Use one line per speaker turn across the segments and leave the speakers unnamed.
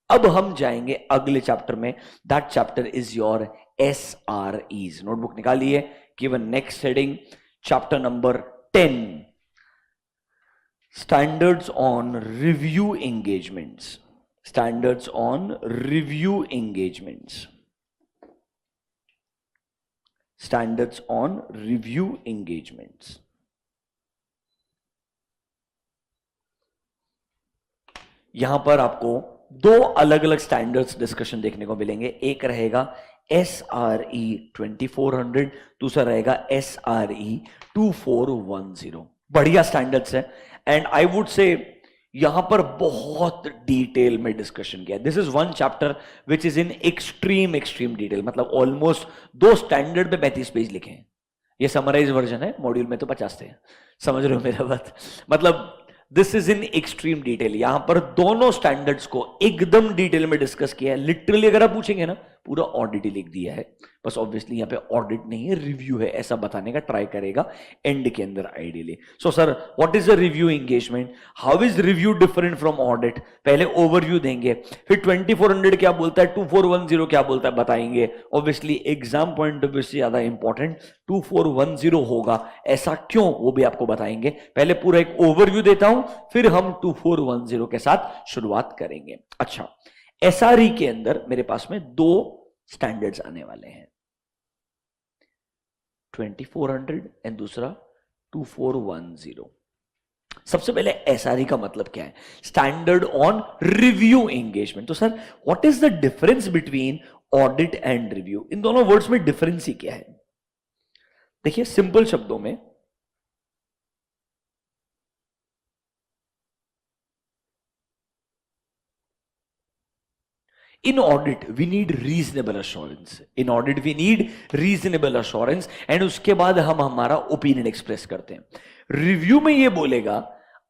अब हम जाएंगे अगले चैप्टर में. That chapter is your SREs. Notebook निकालिए. Given next heading chapter number 10, standards on review engagements. Standards on review engagements. Standards on review engagements. यहां पर आपको दो अलग अलग स्टैंडर्ड्स डिस्कशन देखने को मिलेंगे. एक रहेगा SRE 2400, दूसरा रहेगा SRE 2410. बढ़िया स्टैंडर्ड्स है एंड आई वुड से यहां पर बहुत डिटेल में डिस्कशन किया. This is one chapter which is in extreme detail. मतलब ऑलमोस्ट दो स्टैंडर्ड पे 35 पेज लिखे हैं. ये समराइज वर्जन है, मॉड्यूल में तो 50 थे. समझ रहे हो मेरा बात? मतलब this is in extreme detail. यहां पर दोनों स्टैंडर्ड्स को एकदम डिटेल में डिस्कस किया है. लिटरली अगर आप पूछेंगे ना, पूरा ऑडिट ही लिख दिया है. बस ऑब्वियसली यहां पे ऑडिट नहीं है, रिव्यू है, ऐसा बताने का ट्राई करेगा एंड के अंदर ideally. So sir, what is a review engagement, how is review different from audit, पहले ओवरव्यू देंगे, फिर 2400 क्या बोलता है, 2410 क्या बोलता है बताएंगे. Obviously exam point of view से ज्यादा इंपॉर्टेंट 2410 होगा, ऐसा क्यों वो भी आपको बताएंगे. पहले पूरा एक ओवरव्यू देता हूं, फिर हम 2410 के साथ शुरुआत करेंगे. अच्छा, SRE के अंदर मेरे पास में दो स्टैंडर्ड्स आने वाले हैं, 2400 एंड दूसरा 2410. सबसे पहले SRE का मतलब क्या है? Standard on review engagement. तो sir, what is the difference between audit and review? इन दोनों वर्ड्स में डिफरेंस ही क्या है? देखिए, सिंपल शब्दों में in audit we need reasonable assurance. In audit we need reasonable assurance and उसके बाद हम हमारा ओपिनियन एक्सप्रेस करते हैं. रिव्यू में ये बोलेगा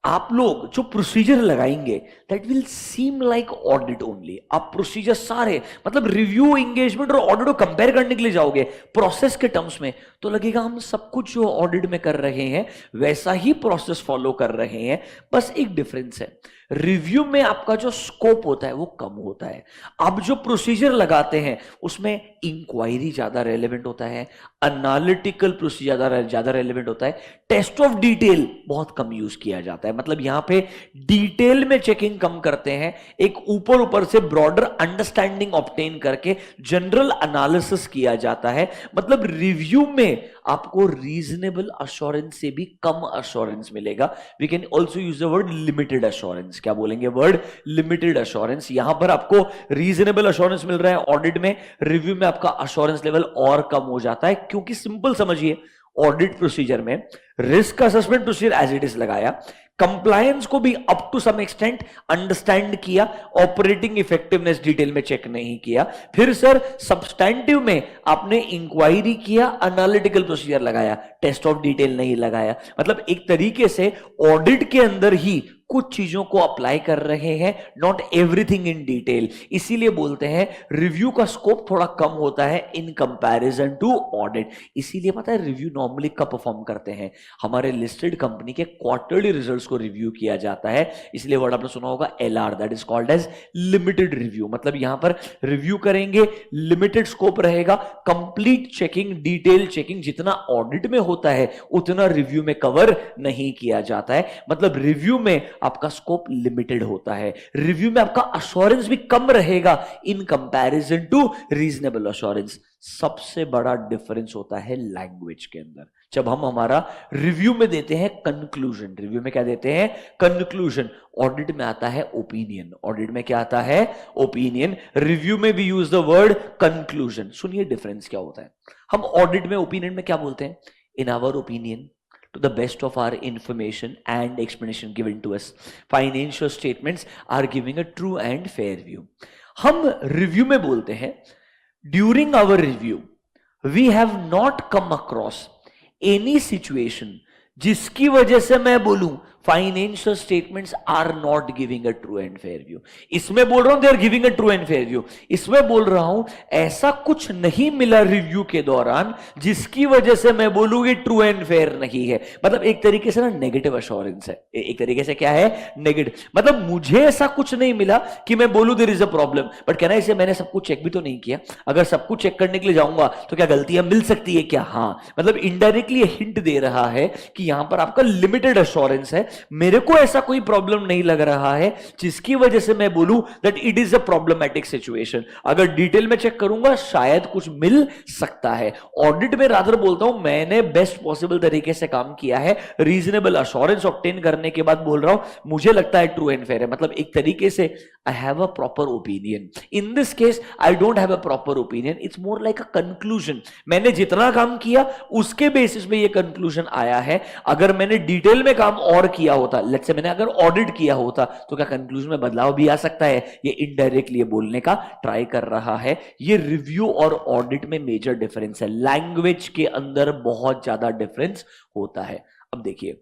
आप लोग जो प्रोसीजर लगाएंगे that will seem like audit only. आप प्रोसीजर सारे, मतलब रिव्यू एंगेजमेंट और ऑडिट को कंपेयर करने के लिए जाओगे प्रोसेस के टर्म्स में, तो लगेगा हम सब कुछ जो ऑडिट में कर रहे हैं वैसा ही प्रोसेस फॉलो कर रहे हैं. बस एक डिफरेंस है, रिव्यू में आपका जो स्कोप होता है वो कम होता है. आप जो प्रोसीजर लगाते हैं उसमें इंक्वायरी ज्यादा रेलेवेंट होता है, एनालिटिकल प्रोसीजर ज्यादा रेलेवेंट होता है, टेस्ट ऑफ डिटेल बहुत कम यूज किया जाता है. मतलब यहां पे डिटेल में चेकिंग कम करते हैं, एक ऊपर से ब्रॉडर अंडरस्टैंडिंग ऑब्टेन करके जनरल एनालिसिस किया जाता है. मतलब रिव्यू में आपको रीजनेबल अश्योरेंस से भी कम अश्योरेंस मिलेगा. We can also use the word limited assurance. क्या बोलेंगे? Word limited assurance. यहां पर आपको रीजनेबल अश्योरेंस मिल रहा है ऑडिट में, रिव्यू में आपका अश्योरेंस लेवल और कम हो जाता है. क्योंकि सिंपल समझिए, ऑडिट प्रोसीजर में risk assessment procedure as it is लगाया, कंप्लायंस को भी up to some extent understand किया, ऑपरेटिंग इफेक्टिवनेस डिटेल में चेक नहीं किया. फिर सर सब्सटैंटिव में आपने इंक्वायरी किया, एनालिटिकल प्रोसीजर लगाया, टेस्ट ऑफ डिटेल नहीं लगाया. मतलब एक तरीके से ऑडिट के अंदर ही कुछ चीजों को अप्लाई कर रहे हैं, नॉट एवरीथिंग इन डिटेल. इसीलिए बोलते हैं रिव्यू का स्कोप थोड़ा कम होता है इन कंपैरिजन टू ऑडिट. इसीलिए पता है रिव्यू नॉर्मली कब परफॉर्म करते हैं? हमारे लिस्टेड कंपनी के क्वार्टरली रिजल्ट्स को रिव्यू किया जाता है. इसलिए वर्ड आपने सुना होगा LR, that is called as limited review. मतलब यहां पर रिव्यू करेंगे, लिमिटेड स्कोप रहेगा, कंप्लीट चेकिंग, डिटेल चेकिंग जितना ऑडिट में होता है उतना रिव्यू में कवर नहीं किया जाता है. मतलब रिव्यू में आपका स्कोप लिमिटेड होता है, रिव्यू में आपका अश्योरेंस भी कम रहेगा in comparison to reasonable assurance. सबसे बड़ा डिफरेंस होता है लैंग्वेज के अंदर. जब हम हमारा रिव्यू में देते हैं कंक्लूजन, रिव्यू में क्या देते हैं? कंक्लूजन. ऑडिट में आता है ओपिनियन. ऑडिट में क्या आता है? ओपिनियन. रिव्यू में भी यूज द वर्ड कंक्लूजन. सुनिए डिफरेंस क्या होता है. हम ऑडिट में ओपिनियन में क्या बोलते हैं? In our opinion, to the best of our information and explanation given to us, financial statements are giving a true and fair view. हम रिव्यू में बोलते हैं during our review we have not come across any situation जिसकी वजह से मैं बोलूं financial statements are not giving a true and fair view. इसमें बोल रहा हूं they are giving a true and fair view, इसमें बोल रहा हूं ऐसा कुछ नहीं मिला रिव्यू के दौरान जिसकी वजह से मैं बोलूं कि ट्रू एंड फेयर नहीं है। मतलब एक तरीके से ना नेगेटिव अश्योरेंस है, एक तरीके से क्या है, नेगेटिव। मतलब मुझे ऐसा कुछ नहीं मिला कि मैं बोलूं there is a problem, but कहना इसे मैंने सब कुछ चेक भी तो नहीं किया। अगर सब कुछ चेक करने के लिए जाऊंगा तो क्या गलतियां मिल सकती है क्या? हाँ, मतलब इनडायरेक्टली हिंट दे रहा है कि यहां पर आपका लिमिटेड अश्योरेंस है, मेरे को ऐसा कोई प्रॉब्लम नहीं लग रहा है जिसकी वजह से मैं बोलूं that it is a problematic situation. अगर डिटेल में चेक करूंगा शायद कुछ मिल सकता है। ऑडिट में रादर बोलता हूं मैंने बेस्ट पॉसिबल तरीके से काम किया है, रीजनेबल अश्योरेंस ऑब्टेन करने के बाद बोल रहा हूं मुझे लगता है ट्रू एंड फेयर है। मतलब एक तरीके से I have a proper opinion. In this case I don't have a proper opinion, it's more like a conclusion. मैंने जितना काम किया उसके बेसिस पे ये कंक्लूजन आया है। अगर मैंने डिटेल में काम और किया होता, लेट्स से मैंने अगर ऑडिट किया होता, तो क्या कंक्लूजन में बदलाव भी आ सकता है? ये इनडायरेक्टली बोलने का ट्राई कर रहा है। ये रिव्यू और ऑडिट में मेजर डिफरेंस है, लैंग्वेज के अंदर बहुत ज्यादा डिफरेंस होता है। अब देखिए,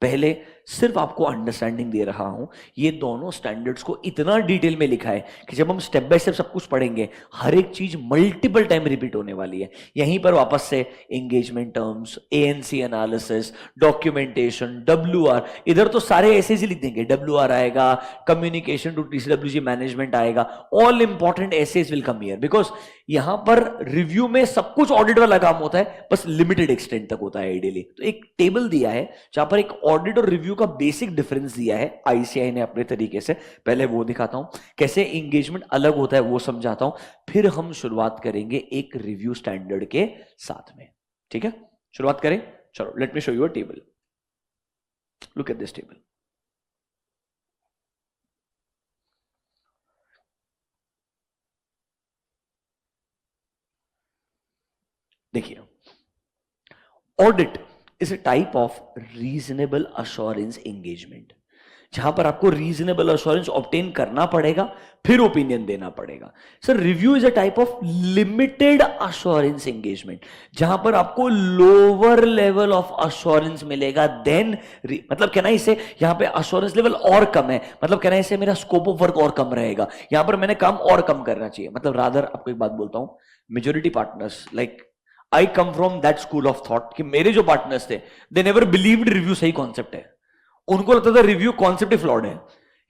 पहले सिर्फ आपको अंडरस्टैंडिंग दे रहा हूं, ये दोनों स्टैंडर्ड्स को इतना डिटेल में लिखा है कि जब हम स्टेप बाय स्टेप सब कुछ पढ़ेंगे हर एक चीज मल्टीपल टाइम रिपीट होने वाली है। यहीं पर वापस से engagement terms, ANC analysis, documentation, WR, इधर तो सारे ऐसे ही लिख देंगे, डब्ल्यूआर आएगा, कम्युनिकेशन टू टीसीडब्ल्यूजी मैनेजमेंट आएगा, all important SAs will come here, because यहां पर रिव्यू में सब कुछ ऑडिट वाला काम होता है, बस लिमिटेड एक्सटेंट तक होता है आइडियली। तो एक टेबल दिया है जहां पर एक ऑडिट और रिव्यू का बेसिक डिफरेंस दिया है आईसीआई ने अपने तरीके से। पहले वो दिखाता हूं, कैसे एंगेजमेंट अलग होता है वो समझाता हूं, फिर हम शुरुआत करेंगे एक रिव्यू स्टैंडर्ड के साथ में। ठीक है, शुरुआत करें। चलो, let me show you a table. Look at this table. देखिए, audit is a type of reasonable assurance engagement, जहां पर आपको रीजनेबल अश्योरेंस ऑब्टेन करना पड़ेगा, फिर ओपिनियन देना पड़ेगा। Sir, review is a type of limited assurance engagement, जहां पर आपको लोअर लेवल ऑफ अश्योरेंस मिलेगा देन, मतलब कहना इसे यहां पे अश्योरेंस लेवल और कम है, मतलब कहना इसे मेरा स्कोप ऑफ वर्क और कम रहेगा, यहां पर मैंने काम और कम करना चाहिए। मतलब रादर आपको एक बात बोलता हूं, majority partners, like I come from that school of thought कि मेरे जो पार्टनर्स थे दे नेवर बिलीव्ड रिव्यू सही कॉन्सेप्ट है। उनको लगता था रिव्यू कॉन्सेप्ट ही फ्लॉड है,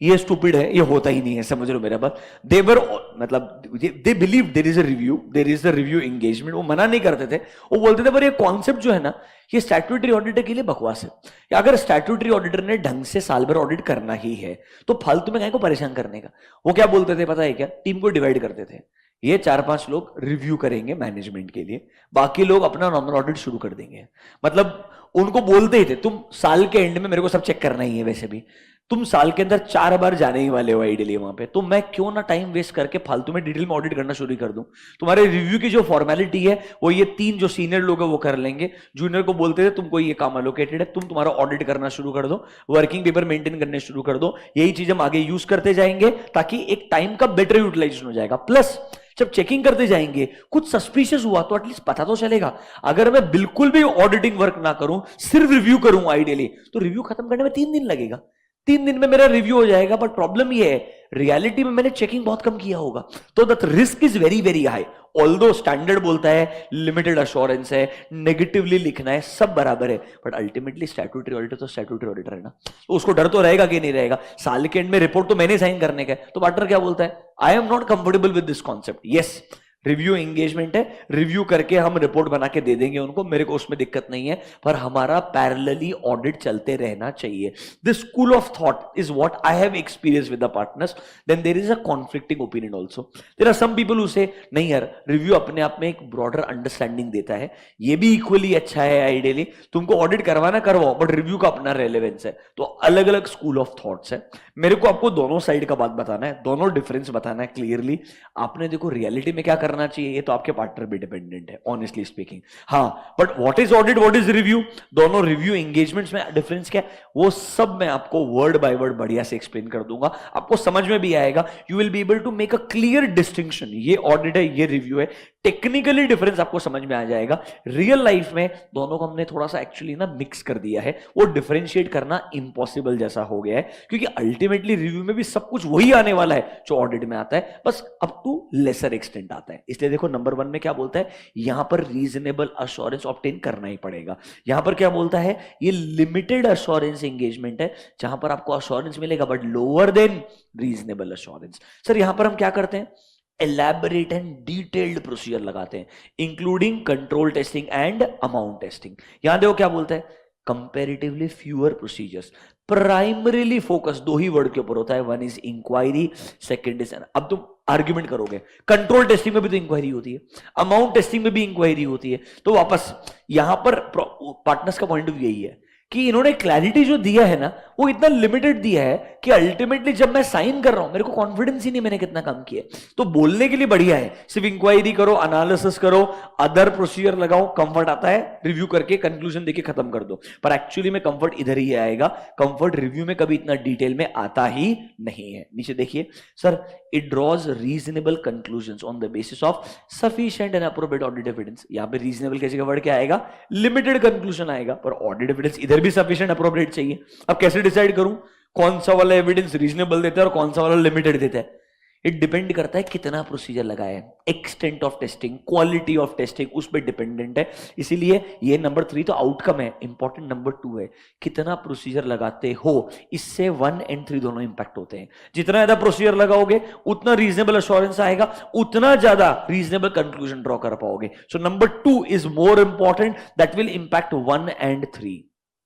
ये स्टूपिड है, ये होता ही नहीं है, समझ रहे हो मेरा बात। देवर, मतलब they believe there is a review, there is a review engagement. वो मना नहीं करते थे, वो बोलते थे पर ये कॉन्सेप्ट जो है ना, ये स्टैट्यूटरी ऑडिटर के लिए बकवास है। या अगर स्टैट्यूटरी ऑडिटर ने ढंग से साल भर ऑडिट करना ही है तो फालतू में काहे को परेशान करने का। वो क्या बोलते थे पता है क्या? टीम को डिवाइड करते थे, ये 4-5 लोग रिव्यू करेंगे मैनेजमेंट के लिए, बाकी लोग अपना नॉर्मल ऑडिट शुरू कर देंगे। मतलब उनको बोलते ही थे तुम साल के एंड में मेरे को सब चेक करना ही है, वैसे भी तुम साल के अंदर 4 बार जाने ही वाले हो आइडियली वहां पे, तो मैं क्यों ना टाइम वेस्ट करके फालतू में डिटेल में ऑडिट करना शुरू कर दूं। तुम्हारे रिव्यू की जो फॉर्मेलिटी है वो ये 3 जो सीनियर लोग हैं वो कर लेंगे, जूनियर को बोलते थे तुमको ये काम अलोकेटेड है, तुम तुम्हारा ऑडिट करना शुरू कर दो, वर्किंग पेपर मेंटेन करने शुरू कर दो। यही चीज हम आगे यूज करते जाएंगे ताकि एक टाइम का बेटर यूटिलाइजेशन हो जाएगा। प्लस जब चेकिंग करते जाएंगे कुछ सस्पिशियस हुआ तो एटलीस्ट पता तो चलेगा। अगर मैं बिल्कुल भी ऑडिटिंग वर्क ना करूं, सिर्फ रिव्यू करूं आइडियली, तो रिव्यू खत्म करने में 3 दिन लगेगा, 3 दिन में मेरा रिव्यू हो जाएगा। बट प्रॉब्लम ये है, रियलिटी में मैंने चेकिंग बहुत कम किया होगा, तो that risk is very very high. Although standard बोलता है लिमिटेड अश्योरेंस है, नेगेटिवली लिखना है, सब बराबर है, बट अल्टीमेटली स्टैट्यूटरी ऑडिटर तो स्टैट्यूटरी ऑडिटर है ना, तो उसको डर तो रहेगा कि नहीं रहेगा। साल के एंड में रिपोर्ट तो मैंने साइन करने का है, तो पार्टनर क्या बोलता है, I am not comfortable with this concept. Yes, review engagement है, रिव्यू करके हम रिपोर्ट बना के दे देंगे उनको, मेरे को उसमें दिक्कत नहीं है, पर हमारा पैरेलली ऑडिट चलते रहना चाहिए। This school of thought is what I have experience with the partners. Then there is a conflicting opinion also. There are some people who say नहीं यार, रिव्यू अपने आप में एक ब्रॉडर अंडरस्टैंडिंग देता है, ये भी इक्वली अच्छा है आइडियली, तुमको ऑडिट करवाना करवाओ, बट रिव्यू का अपना रेलेवेंस है। तो अलग अलग स्कूल ऑफ थॉट्स है। मेरे को आपको दोनों साइड का बात बताना है, दोनों डिफरेंस बताना है क्लियरली। आपने देखो रियलिटी में क्या करना करना चाहिए ये तो आपके पार्टनर पे डिपेंडेंट है, ऑनेस्टली स्पीकिंग। हाँ, but what is audit, what is review, दोनों रिव्यू एंगेजमेंट्स में डिफरेंस क्या है, वो सब मैं आपको वर्ड बाय वर्ड बढ़िया से एक्सप्लेन कर दूंगा, आपको समझ में भी आएगा। You will be able to make a clear distinction, ये ऑडिट है, ये रिव्यू है, टेक्निकली डिफरेंस आपको समझ में आ जाएगा। रियल लाइफ में दोनों को हमने थोड़ा सा एक्चुअली ना मिक्स कर दिया है, वो डिफरेंशिएट करना इम्पॉसिबल जैसा हो गया है, क्योंकि अल्टीमेटली रिव्यू में भी सब कुछ वही आने वाला है जो ऑडिट में आता है, बस अप टू लेसर एक्सटेंट आता है। इसलिए देखो नंबर 1 में क्या बोलता है, यहां पर रीजनेबल अश्योरेंस ऑब्टेन करना ही पड़ेगा। यहां पर क्या बोलता है, ये लिमिटेड अश्योरेंस एंगेजमेंट है जहां पर आपको अश्योरेंस मिलेगा but lower than reasonable assurance. Sir यहां पर हम क्या करते हैं, elaborate and detailed प्रोसीजर लगाते हैं, including control testing and amount testing. यहां देखो क्या बोलता है, comparatively fewer procedures, primarily focus दो ही वर्ड के ऊपर होता है, one is inquiry, second is. अब तुम आर्ग्यूमेंट करोगे कंट्रोल टेस्टिंग में भी तो इंक्वायरी होती है, अमाउंट टेस्टिंग में भी इंक्वायरी होती है, तो वापस यहां पर पार्टनर्स का पॉइंट ऑफ व्यू यही है कि इन्होंने क्लैरिटी जो दिया है ना वो इतना लिमिटेड दिया है कि अल्टीमेटली जब मैं साइन कर रहा हूं मेरे को कॉन्फिडेंस ही नहीं मैंने कितना काम किया। तो बोलने के लिए बढ़िया है, सिर्फ इंक्वायरी करो, एनालिसिस करो, अदर प्रोसीजर लगाओ, कंफर्ट आता है, रिव्यू करके कंक्लूजन देके खत्म कर दो। पर एक्चुअली में कंफर्ट इधर ही आएगा, कंफर्ट रिव्यू में कभी इतना डिटेल में आता ही नहीं है। नीचे देखिए sir, it draws reasonable conclusions on the basis of sufficient and appropriate audit evidence. यहां पे रीजनेबल कैसे का वर्ड क्या आएगा, लिमिटेड कंक्लूजन आएगा, पर ऑडिट एविडेंस इधर भी सफिशिएंट अप्रोप्रिएट चाहिए। अब कैसे डिसाइड करूं कौन सा वाला एविडेंस रीजनेबल देता है और कौन सा वाला लिमिटेड देता है, इट डिपेंड करता है कितना प्रोसीजर लगाया है, extent of testing, quality of testing, उस पर डिपेंडेंट है। इसीलिए ये नंबर 3 तो आउटकम है, इंपॉर्टेंट नंबर 2 है कितना प्रोसीजर लगाते हो, इससे 1 और 3 दोनों इंपैक्ट होते हैं। जितना ज्यादा प्रोसीजर लगाओगे उतना रीजनेबल अश्योरेंस आएगा, उतना ज्यादा रीजनेबल कंक्लूजन ड्रॉ कर पाओगे। So number 2 is more important, that will impact 1 और 3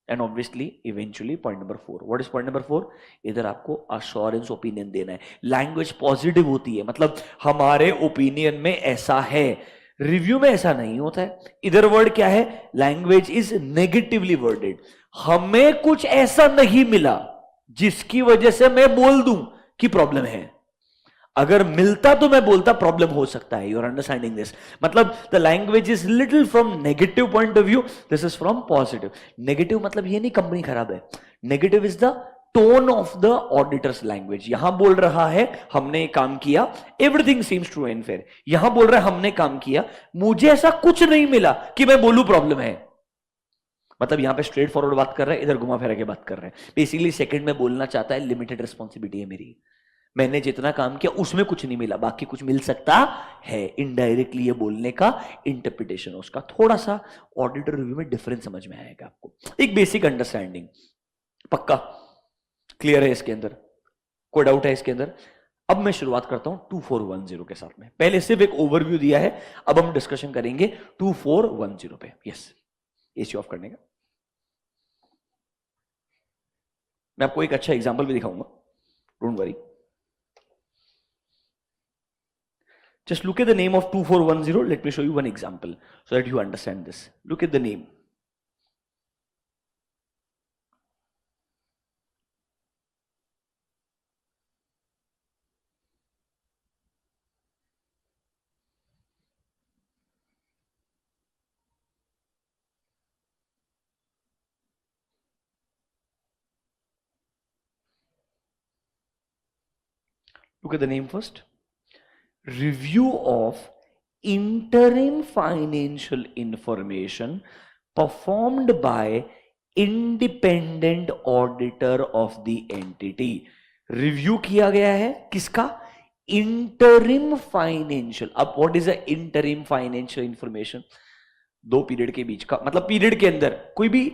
and obviously eventually point number 4। What is point number 4, इधर आपको अश्योरेंस ओपिनियन देना है। लैंग्वेज पॉजिटिव होती है, मतलब हमारे ओपिनियन में ऐसा है, रिव्यू में ऐसा नहीं होता है। इधर वर्ड क्या है, लैंग्वेज इज नेगेटिवली वर्डेड, हमें कुछ ऐसा नहीं मिला जिसकी वजह से मैं बोल दूं कि प्रॉब्लम है। अगर मिलता तो मैं बोलता प्रॉब्लम हो सकता है। यू आर अंडरस्टैंडिंग दिस, मतलब the language is little from negative point of view, this is from positive. Negative मतलब ये नहीं कंपनी खराब है, negative is the tone of the auditors language. यहां बोल रहा है हमने काम किया, everything seems true and fair, यहां बोल रहा है हमने काम किया, मुझे ऐसा कुछ नहीं मिला कि मैं बोलूं प्रॉब्लम है। मतलब यहां पे स्ट्रेट फॉरवर्ड बात कर रहे हैं, इधर घुमा फिरा के बात कर रहे हैं। बेसिकली सेकंड में बोलना चाहता है लिमिटेड रिस्पॉन्सिबिलिटी है मेरी, मैंने जितना काम किया उसमें कुछ नहीं मिला, बाकी कुछ मिल सकता है। इनडायरेक्टली ये बोलने का इंटरप्रिटेशन उसका थोड़ा सा ऑडिटर रिव्यू में डिफरेंस समझ में आएगा आपको। एक बेसिक अंडरस्टैंडिंग पक्का क्लियर है इसके अंदर, कोई डाउट है इसके अंदर? अब मैं शुरुआत करता हूं 2410 के साथ में। पहले सिर्फ एक ओवरव्यू दिया है, अब हम डिस्कशन करेंगे 2410 पे। यस, एसी ऑफ करने का मैं आपको एक अच्छा एग्जांपल भी दिखाऊंगा, don't worry. Just look at the name of 2410. Let me show you one example so that you understand this. Look at the name. Look at the name first. Review of interim financial information performed by independent auditor of the entity. Review किया गया है किसका? Interim financial. अब what is a interim financial information? 2 period के बीच का, मतलब period के अंदर कोई भी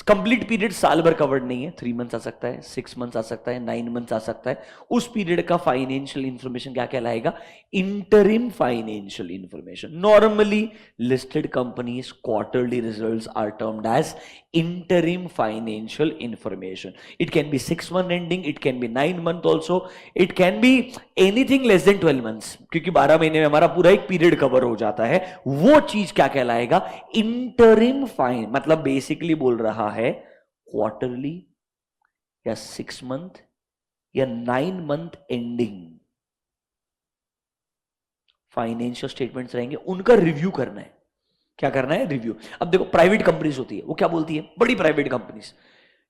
कंप्लीट पीरियड साल भर कवर्ड नहीं है, 3 मंथ्स आ सकता है, 6 मंथ्स आ सकता है, 9 मंथ्स आ सकता है, उस पीरियड का फाइनेंशियल इंफॉर्मेशन क्या कहलाएगा? Interim financial information. Normally listed companies quarterly results are termed as interim financial information. It can be 6 month ending, it can be 9 month also, it can be anything less than 12 months, क्योंकि 12 महीने में हमारा पूरा एक period cover हो जाता है। वो चीज क्या कहलाएगा? Interim fine. मतलब बेसिकली बोल रहा है क्वार्टरली या 6 month या 9 month एंडिंग फाइनेंशियल स्टेटमेंट्स रहेंगे, उनका रिव्यू करना है। क्या करना है? रिव्यू। अब देखो प्राइवेट कंपनीज होती है, वो क्या बोलती है, बड़ी प्राइवेट कंपनीज,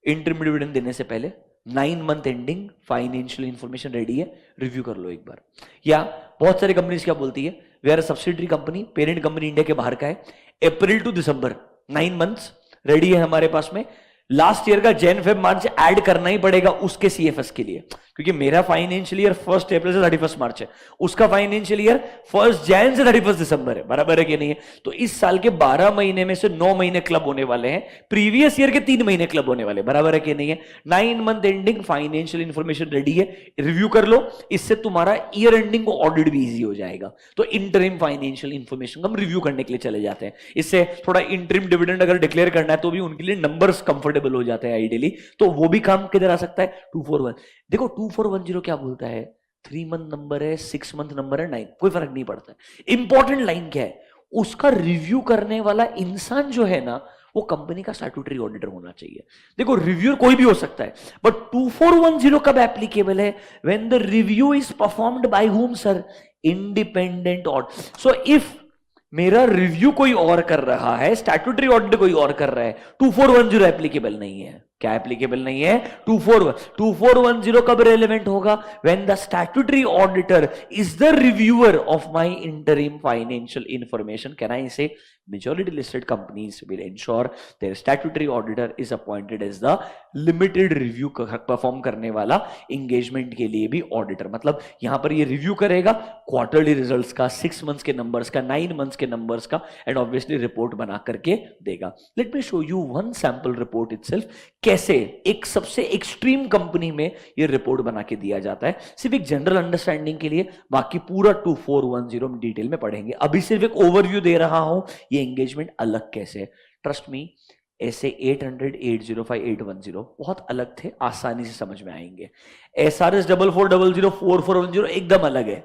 इंटरिम डिविडेंड देने से पहले 9 month ending financial information ready है, रिव्यू कर लो एक बार। या बहुत सारी कंपनीज क्या बोलती है, वे are subsidiary company, parent company India के बाहर का है, April to December 9 months ready है हमारे पास में, लास्ट ईयर का जैन फेब मार्च ऐड करना ही पड़ेगा उसके सीएफएस के लिए, क्योंकि मेरा फाइनेंशियल ईयर 1 अप्रैल से 31 मार्च है, उसका फाइनेंशियल ईयर 1 जैन से 31 दिसंबर है, बराबर है कि नहीं है? तो इस साल के 12 महीने में से 9 महीने क्लब होने वाले हैं, प्रीवियस ईयर के 3 महीने क्लब होने वाले, बराबर है कि नहीं है? 9 month ending financial information ready है, रिव्यू कर लो, इससे तुम्हारा ईयर एंडिंग ऑडिट भी इजी हो जाएगा। तो इंटरिम फाइनेंशियल इंफॉर्मेशन हम रिव्यू करने के लिए चले जाते हैं, इससे थोड़ा इंटरिम डिविडेंड अगर डिक्लेयर करना है तो भी उनके लिए नंबर्स कंफर्टेबल हो जाते हैं आइडियली, तो वो भी काम किधर आ सकता है? 241। देखो 2410 क्या बोलता है, 3 मंथ नंबर है, 6 मंथ नंबर है, 9, कोई फर्क नहीं पड़ता है। इंपॉर्टेंट लाइन क्या है, उसका रिव्यू करने वाला इंसान जो है ना, वो कंपनी का स्टैट्यूटरी ऑडिटर होना चाहिए। देखो रिव्यूअर कोई भी हो सकता है, बट 2410 कब एप्लीकेबल है? When the review is performed by whom sir? Independent auditor. So if मेरा रिव्यू कोई और कर रहा है, स्टैट्यूटरी ऑडिटर कोई और कर रहा है, 2410 एप्लीकेबल नहीं है। क्या एप्लीकेबल नहीं है? 2410 कब रेलेवेंट होगा? When the statutory auditor is the reviewer of my interim financial information. Can I से majority listed companies will ensure their statutory auditor is appointed as the limited review perform करने वाला engagement के लिए भी auditor, मतलब यहां पर ये रिव्यू करेगा क्वार्टरली रिजल्ट्स का, 6 मंथ्स के नंबर्स का, 9 मंथ्स के नंबर्स का, एंड ऑब्वियसली रिपोर्ट बना करके देगा। Late me show you one sample report itself, कैसे एक सबसे एक्सट्रीम कंपनी में ये रिपोर्ट बना के दिया जाता है, सिर्फ एक जनरल अंडरस्टैंडिंग के लिए, बाकी पूरा 2410 में डिटेल में पढ़ेंगे। अभी सिर्फ एक ओवरव्यू दे रहा हूं, ये एंगेजमेंट अलग कैसे है। ट्रस्ट मी, ऐसे 800, 805, 810 बहुत अलग थे, आसानी से समझ में आएंगे। SRS 4400, 4410 एकदम अलग है।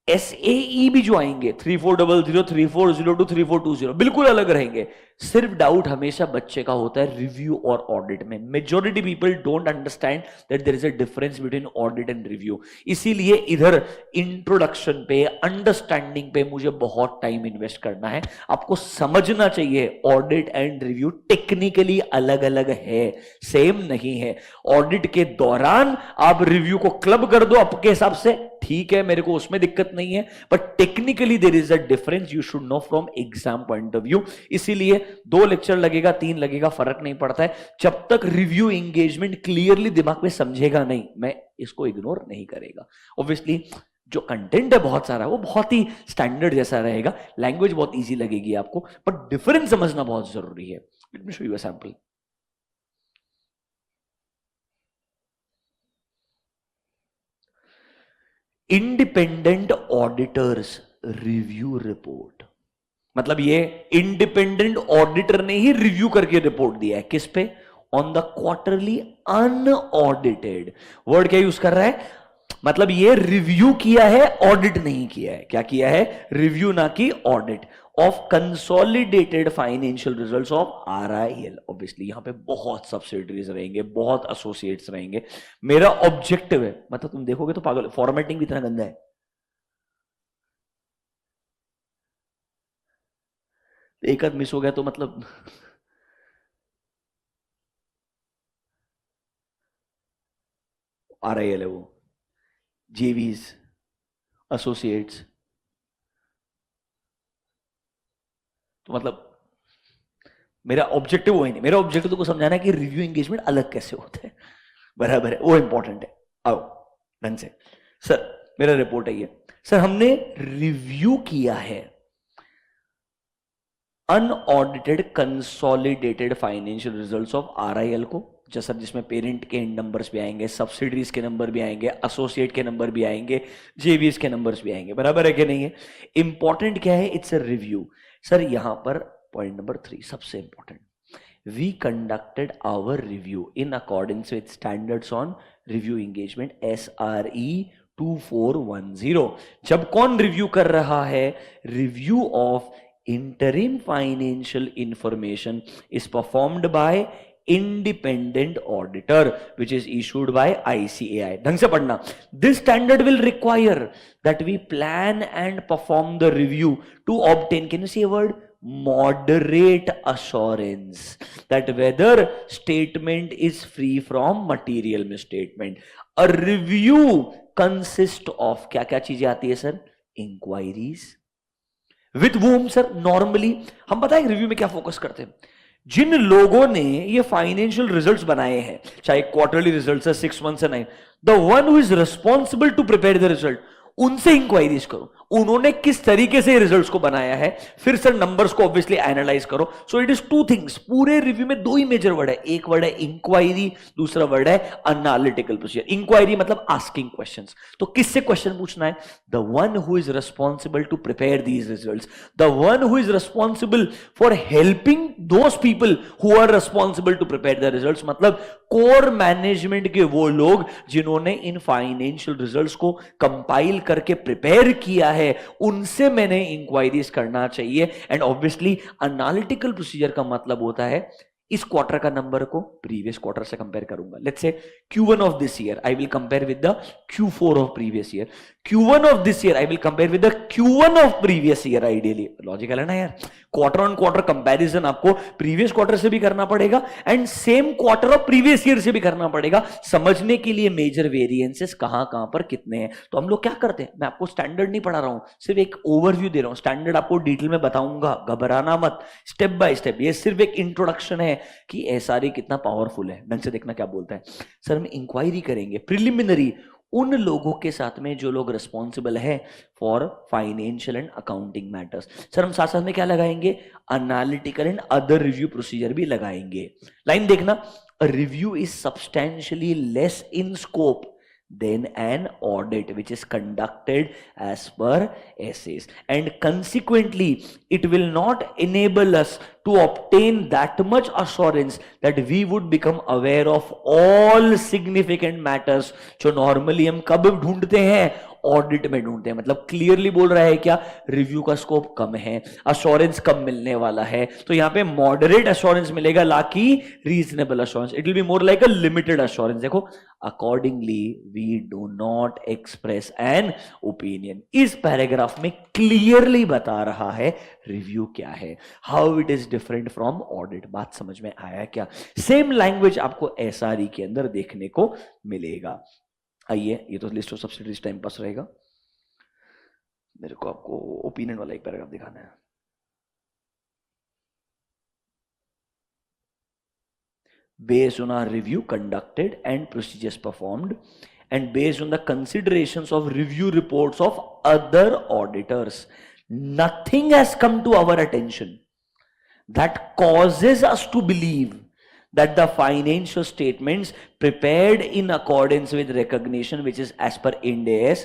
SAE भी जो आएंगे 3400, 3402, 3420 बिल्कुल अलग रहेंगे। सिर्फ डाउट हमेशा बच्चे का होता है रिव्यू और ऑडिट में। Majority people don't understand that there is a difference between audit and review, इसीलिए इधर इंट्रोडक्शन पे, अंडरस्टैंडिंग पे मुझे बहुत टाइम इन्वेस्ट करना है। आपको समझना चाहिए ऑडिट एंड रिव्यू टेक्निकली अलग अलग है, सेम नहीं है। ऑडिट के दौरान आप रिव्यू को क्लब कर दो आपके हिसाब से, ठीक है, मेरे को उसमें दिक्कत नहीं है, but technically there is a difference, you should know from exam point of view. इसीलिए 2 लेक्चर लगेगा, 3 लगेगा, फर्क नहीं पड़ता है, जब तक रिव्यू एंगेजमेंट क्लियरली दिमाग में समझेगा नहीं, मैं इसको इग्नोर नहीं करेगा। ऑब्वियसली जो कंटेंट है बहुत सारा, वो बहुत ही स्टैंडर्ड जैसा रहेगा, लैंग्वेज बहुत ईजी लगेगी आपको, बट डिफरेंस समझना बहुत जरूरी है। Late me show you a sample. Independent auditors review report, मतलब ये इंडिपेंडेंट ऑडिटर ने ही रिव्यू करके रिपोर्ट दिया है, किस पे? On the quarterly unaudited. Word क्या यूज कर रहा है? मतलब ये रिव्यू किया है, ऑडिट नहीं किया है। क्या किया है? रिव्यू ना कि audit of consolidated financial results of RIL। Obviously यहां पे बहुत सब्सिडरीज रहेंगे, बहुत एसोसिएट्स रहेंगे। मेरा ऑब्जेक्टिव है, मतलब तुम देखोगे तो पागल, फॉर्मेटिंग भी इतना गंदा है, एक आध मिस हो गया तो मतलब RIL है वो, JVs, एसोसिएट्स, तो मतलब मेरा ऑब्जेक्टिव वो ही नहीं, मेरा ऑब्जेक्टिव तुमको समझाना है कि रिव्यू एंगेजमेंट अलग कैसे होता है, बराबर है, वो इंपॉर्टेंट है। आओ ढंग से। सर मेरा रिपोर्ट है ये, सर हमने रिव्यू किया है unaudited consolidated financial results of RIL को, जैसा जिसमें पेरेंट के नंबर्स भी आएंगे, सब्सिडरीज के नंबर भी आएंगे, एसोसिएट के नंबर भी आएंगे, JVs के नंबर्स भी आएंगे, बराबर है कि नहीं है? इंपॉर्टेंट क्या है? It's a review. सर यहां पर पॉइंट नंबर 3 सबसे important, we conducted our review in accordance with standards on review engagement SRE 2410। जब कौन रिव्यू कर रहा है? Review of interim financial information is performed by independent auditor which is issued by ICAI. ढंग से पढ़ना. This standard will require that we plan and perform the review to obtain, can you see a word, moderate assurance that whether statement is free from material misstatement. A review consists of क्या क्या चीजें आती है sir? Inquiries. With whom sir? Normally हम पता है review में क्या फोकस करते हैं? जिन लोगों ने ये फाइनेंशियल रिजल्ट्स बनाए हैं, चाहे क्वार्टरली रिजल्ट्स है, 6 मंथ्स है, नहीं, the one who is responsible to prepare the result, उनसे इंक्वायरीज करो, उन्होंने किस तरीके से रिजल्ट्स को बनाया है, फिर सर नंबर्स को ऑब्वियसली एनालाइज करो. So it is two things. पूरे रिव्यू में दो ही मेजर वर्ड है, एक वर्ड है इंक्वायरी, दूसरा वर्ड है एनालिटिकल प्रोसीजर. इंक्वायरी मतलब आस्किंग क्वेश्चंस. तो किससे क्वेश्चन पूछना है? The one who is responsible to prepare these results, the one who is responsible for helping those people who are responsible to prepare the results. मतलब core management के वो लोग जिन्होंने इन फाइनेंशियल रिजल्ट्स को कंपाइल करके प्रिपेयर किया है, उनसे मैंने इंक्वायरीज करना चाहिए. एंड ऑब्वियसली एनालिटिकल प्रोसीजर का मतलब होता है इस क्वार्टर का नंबर को प्रीवियस क्वार्टर से कंपेयर करूंगा. Let's say Q1 of this year I will compare with the Q4 of previous year. Q1 of this year I will compare with the Q1 of previous year. Ideally logical है ना यार. Quarter on quarter comparison आपको previous quarter से भी करना पड़ेगा and same quarter of previous year से भी करना पड़ेगा, समझने के लिए मेजर वेरिएंसेस कहां कहां पर कितने हैं. तो हम लोग क्या करते हैं, मैं आपको स्टैंडर्ड नहीं पढ़ा रहा हूं, सिर्फ एक ओवरव्यू दे रहा हूं. स्टैंडर्ड आपको डिटेल में बताऊंगा, घबराना मत, स्टेप बाय स्टेप. ये सिर्फ एक इंट्रोडक्शन है कि एसआरई कितना पावरफुल है. ढंग से देखना क्या बोलता है. सर हम इंक्वायरी करेंगे प्रिलिमिनरी उन लोगों के साथ में जो लोग रिस्पॉन्सिबल है for financial and accounting matters. Sir हम साथ साथ में क्या लगाएंगे? Analytical and other review procedure भी लगाएंगे. लाइन देखना. A review is substantially less in scope than an audit which is conducted as per essays, and consequently it will not enable us to obtain that much assurance that we would become aware of all significant matters जो normally हम कब ढूंढते हैं? Audit में ढूंढते हैं. मतलब clearly बोल रहा है क्या? रिव्यू का स्कोप कम है, अश्योरेंस कम मिलने वाला है. तो यहां पे मॉडरेट अश्योरेंस मिलेगा, लाकी reasonable assurance. It will be more like a limited assurance. देखो, accordingly we do not express an opinion. इस पैराग्राफ में क्लियरली बता रहा है रिव्यू क्या है, how it is different from audit. बात समझ में आया क्या? सेम लैंग्वेज आपको एसआरई के अंदर देखने को मिलेगा. आइए, ये तो list of subsidies time pass रहेगा, मेरे को आपको ओपिनियन वाला एक पैराग्राफ दिखाना है. Based on our review conducted and procedures performed, and based on the considerations of review reports of other auditors, nothing has come to our attention that causes us to believe that the financial statements prepared in accordance with recognition, which is as per Ind AS,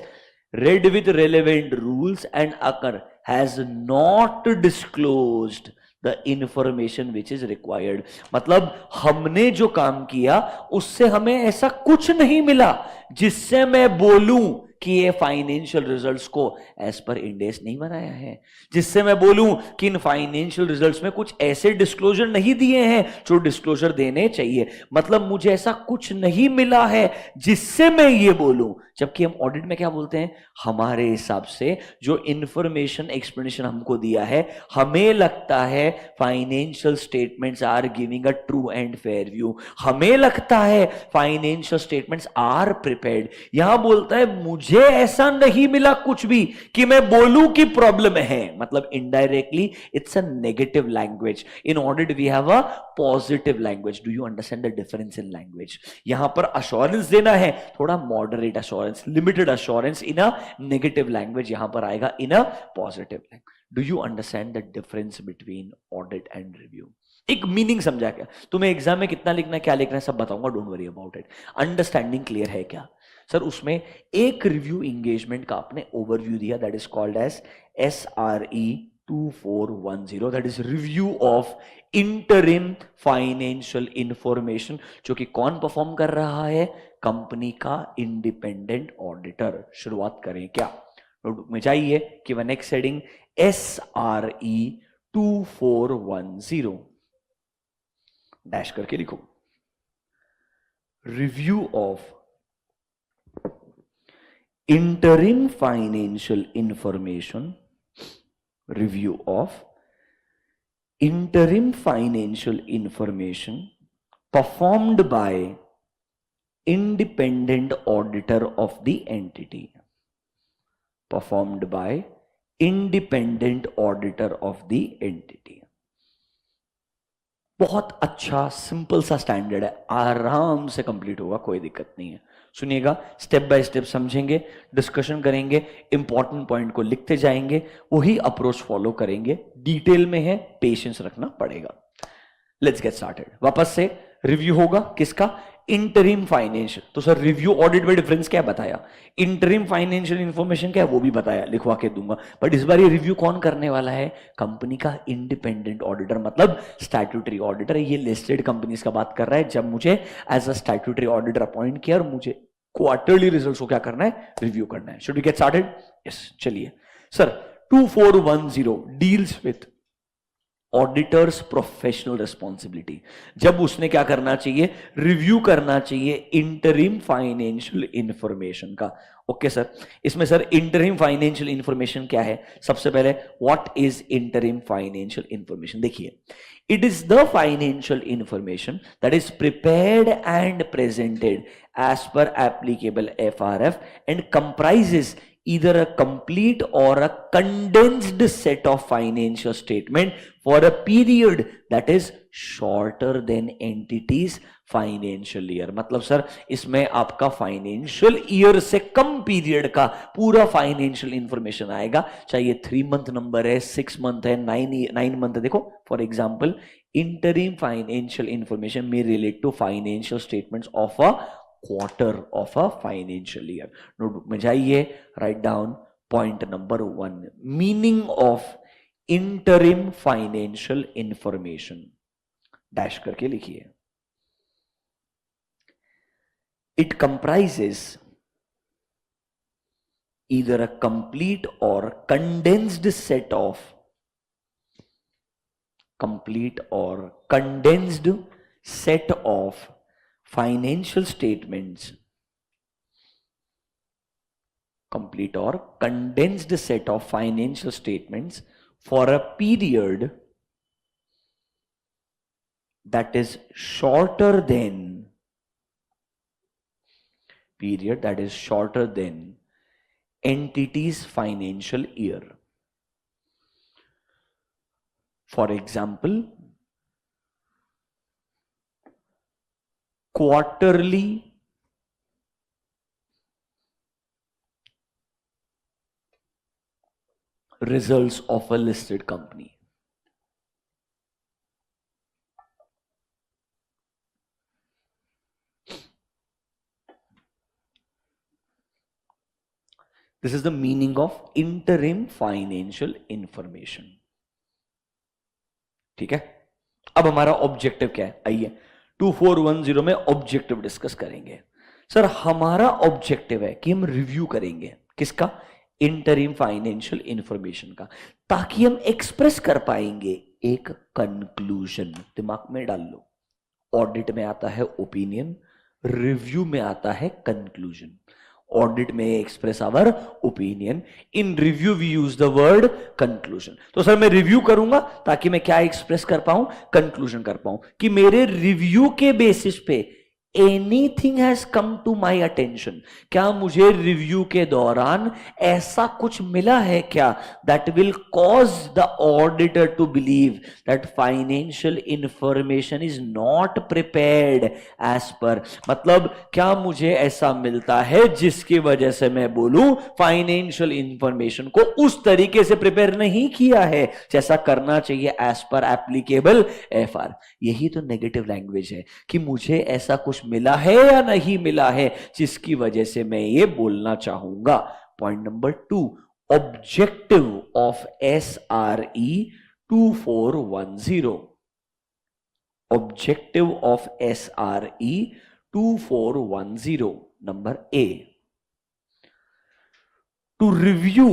read with relevant rules and occur, has not disclosed the information which is required. मतलब हमने जो काम किया उससे हमें ऐसा कुछ नहीं मिला जिससे मैं बोलूं कि ये फाइनेंशियल रिजल्ट्स को एज पर इंड एस नहीं बनाया है, जिससे मैं बोलूं कि इन फाइनेंशियल रिजल्ट्स में कुछ ऐसे डिस्क्लोजर नहीं दिए हैं जो डिस्क्लोजर देने चाहिए. मतलब मुझे ऐसा कुछ नहीं मिला है जिससे मैं ये बोलूं. जबकि हम ऑडिट में क्या बोलते हैं? हमारे हिसाब से जो इंफॉर्मेशन एक्सप्लेनेशन हमको दिया है, हमें लगता है financial statements are giving a true and fair view, हमें लगता है फाइनेंशियल स्टेटमेंट्स आर प्रिपेयर्ड. यहां बोलता है मुझे ऐसा नहीं मिला कुछ भी कि मैं बोलूं कि प्रॉब्लम है. मतलब indirectly it's a negative language. In audit we have a positive language. Do you understand the difference in language? यहां पर अश्योरेंस देना है, थोड़ा moderate assurance, limited assurance in a negative language यहां पर आएगा in a positive language. Do you understand the difference between audit and review? एक meaning समझा क्या? तुम्हें एग्जाम में कितना लिखना है, क्या लिखना है, सब बताऊंगा, don't worry about it. Understanding clear है क्या? सर उसमें एक रिव्यू इंगेजमेंट का आपने ओवरव्यू दिया, that is called as SRE 2410, that is review of interim financial information, जो कि कौन परफॉर्म कर रहा है? कंपनी का इंडिपेंडेंट ऑडिटर. शुरुआत करें क्या? नोटबुक में जाइए कि वह नेक्स्ट हेडिंग SRE 2410. डैश करके लिखो, review of interim financial information, review of interim financial information performed by independent auditor of the entity, performed by independent auditor of the entity. बहुत अच्छा सिंपल सा स्टैंडर्ड है, आराम से कंप्लीट होगा, कोई दिक्कत नहीं है। सुनिएगा, स्टेप बाय स्टेप समझेंगे, डिस्कशन करेंगे, इंपॉर्टेंट पॉइंट को लिखते जाएंगे, वही अप्रोच फॉलो करेंगे। डिटेल में है, पेशेंस रखना पड़ेगा। Let's get started. वापस से रिव्यू होगा किसका? Interim financial. तो सर रिव्यू ऑडिट में डिफरेंस क्या बताया, इंटरिम फाइनेंशियल इंफॉर्मेशन क्या है वो भी बताया, लिखवा के दूंगा। बट इस बार ये रिव्यू कौन करने वाला है? कंपनी का इंडिपेंडेंट ऑडिटर, मतलब स्टैट्यूटरी ऑडिटर। ये लिस्टेड कंपनीज का बात कर रहा है। जब मुझे as a statutory auditor appoint किया और मुझे क्वार्टरली रिजल्ट्स को क्या करना है? रिव्यू करना है। Should we get started? Yes, चलिए sir. 2410 deals with auditors professional responsibility. जब उसने क्या करना चाहिए? रिव्यू करना चाहिए इंटरिम फाइनेंशियल इंफॉर्मेशन का। ओके सर, इसमें सर इंटरिम फाइनेंशियल इंफॉर्मेशन क्या है? सबसे पहले what is interim financial information? देखिए, it is the financial information that is prepared and presented as per applicable FRF and comprises either a complete or a condensed set of financial statement for a period that is shorter than entity's financial year। मतलब sir इसमें आपका financial year से कम period का पूरा financial information आएगा, चाहे 3 month number है, 6 month है, 9 मंथ है। देखो for example, interim financial information में relate to financial statements of a quarter of a financial year. Notebook में जाइए, write down point number 1, meaning of interim financial information, dash करके लिखिए। It comprises either a complete or condensed set of financial statements, complete or condensed set of financial statements for a period that is shorter than entity's financial year. For example, quarterly results of a listed company. This is the meaning of interim financial information. ठीक है, अब हमारा objective क्या है? आइए 2410 में objective discuss करेंगे। Sir हमारा ऑब्जेक्टिव है कि हम रिव्यू करेंगे किसका? इंटरिम फाइनेंशियल इंफॉर्मेशन का, ताकि हम एक्सप्रेस कर पाएंगे एक कंक्लूजन। दिमाग में डाल लो, ऑडिट में आता है ओपिनियन, रिव्यू में आता है कंक्लूजन। ऑडिट में express our opinion, in review we use the word conclusion. तो सर मैं रिव्यू करूंगा ताकि मैं क्या एक्सप्रेस कर पाऊं? कंक्लूजन कर पाऊं कि मेरे रिव्यू के बेसिस पे anything has come to my attention. क्या मुझे रिव्यू के दौरान ऐसा कुछ मिला है क्या that will cause the auditor to believe that financial information is not prepared as per. मतलब क्या मुझे ऐसा मिलता है जिसकी वजह से मैं बोलूं फाइनेंशियल इंफॉर्मेशन को उस तरीके से प्रिपेयर नहीं किया है जैसा करना चाहिए एज पर एप्लीकेबल FR। यही तो नेगेटिव लैंग्वेज है कि मुझे ऐसा कुछ मिला है या नहीं मिला है जिसकी वजह से मैं ये बोलना चाहूंगा। Point number 2, objective of SRE 2410। Objective of SRE 2410 number A, to review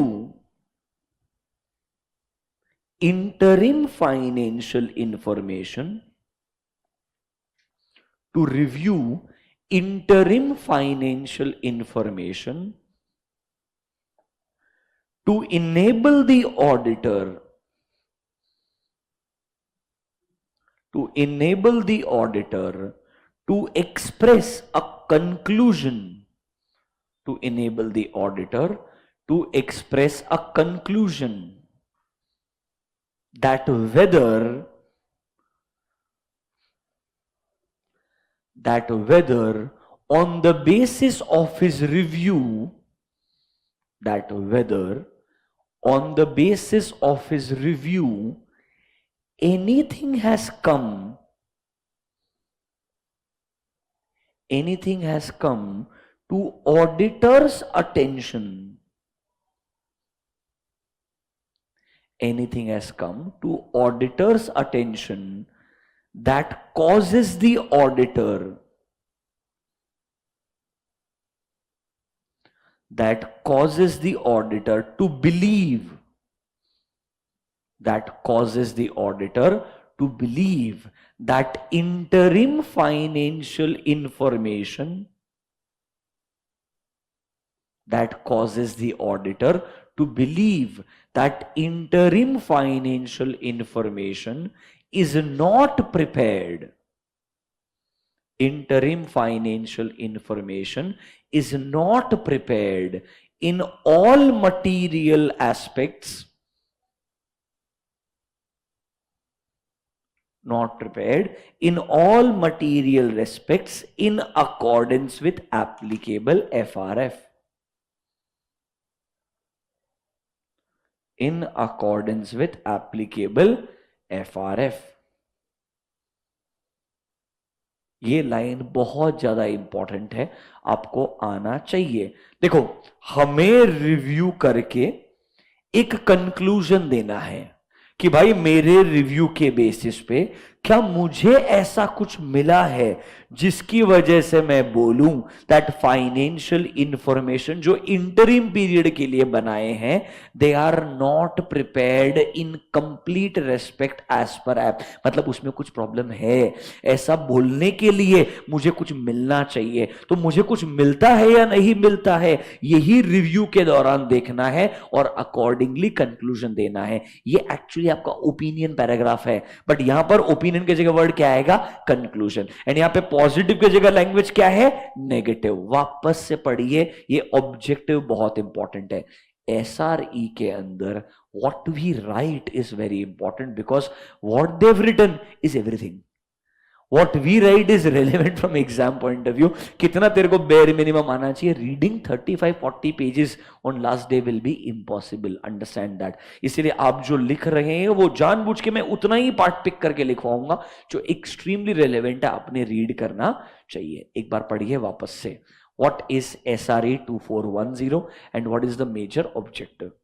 interim financial information to review interim financial information, to enable the auditor to express a conclusion, to enable the auditor to express a conclusion that whether on the basis of his review, anything has come to auditor's attention, that causes the auditor to believe that interim financial information is not prepared. In all material aspects, in accordance with applicable FRF. ये line बहुत ज्यादा important है, आपको आना चाहिए। देखो, हमें review करके एक कंक्लूजन देना है कि भाई मेरे रिव्यू के बेसिस पे क्या मुझे ऐसा कुछ मिला है जिसकी वजह से मैं बोलूं दैट फाइनेंशियल इंफॉर्मेशन जो इंटरिम पीरियड के लिए बनाए हैं, they are not prepared in complete respect as per app. मतलब उसमें कुछ प्रॉब्लम है, ऐसा बोलने के लिए मुझे कुछ मिलना चाहिए। तो मुझे कुछ मिलता है या नहीं मिलता है, यही रिव्यू के दौरान देखना है और अकॉर्डिंगली कंक्लूजन देना है। ये एक्चुअली आपका ओपिनियन पैराग्राफ है, बट यहां पर ओपिनियन की जगह वर्ड क्या आएगा? कंक्लूजन। एंड यहां पे पॉजिटिव की जगह लैंग्वेज क्या है? नेगेटिव। वापस से पढ़िए, ये ऑब्जेक्टिव बहुत इंपॉर्टेंट है। SRE के अंदर what we write is very important because what they've written is everything. What we write is relevant from exam point of view. कितना तेरे को bare minimum आना चाहिए? Reading 35-40 pages on last day will be impossible. Understand that. इसीलिए आप जो लिख रहे हैं वो जानबूझ के मैं उतना ही पार्ट पिक करके लिखवाऊंगा जो extremely relevant है, आपने रीड करना चाहिए। एक बार पढ़िए वापस से। What is SRE 2410 and what is the major objective?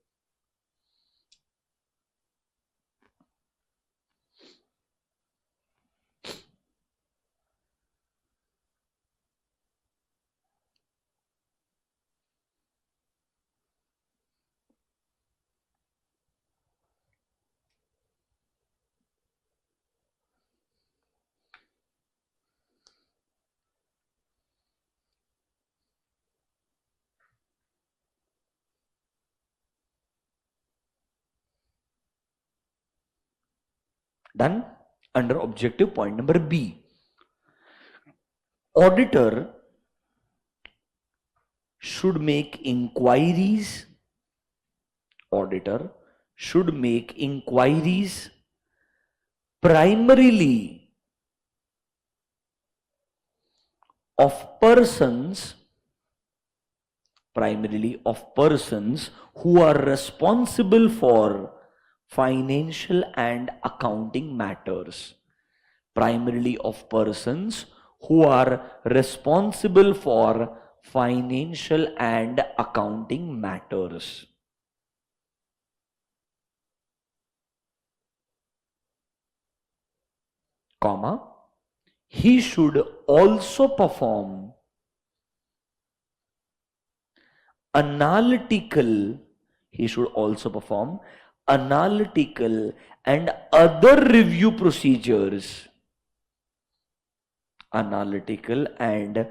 Done. Under objective point number B, auditor should make inquiries. Primarily of persons who are responsible for financial and accounting matters. Primarily of persons who are responsible for financial and accounting matters. Comma, he should also perform analytical and other review procedures analytical and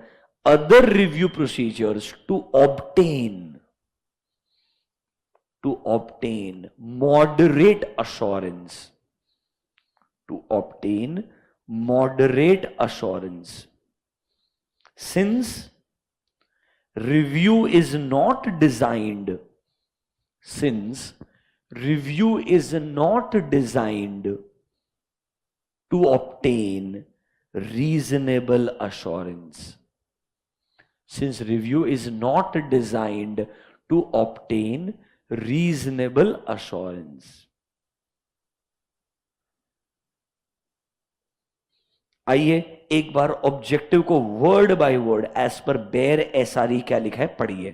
other review procedures to obtain moderate assurance, to obtain moderate assurance. Since review is not designed to obtain reasonable assurance. Since review is not designed to obtain reasonable assurance. आइए एक बार objective को word by word as per bare SRE क्या लिखा है पढ़िए।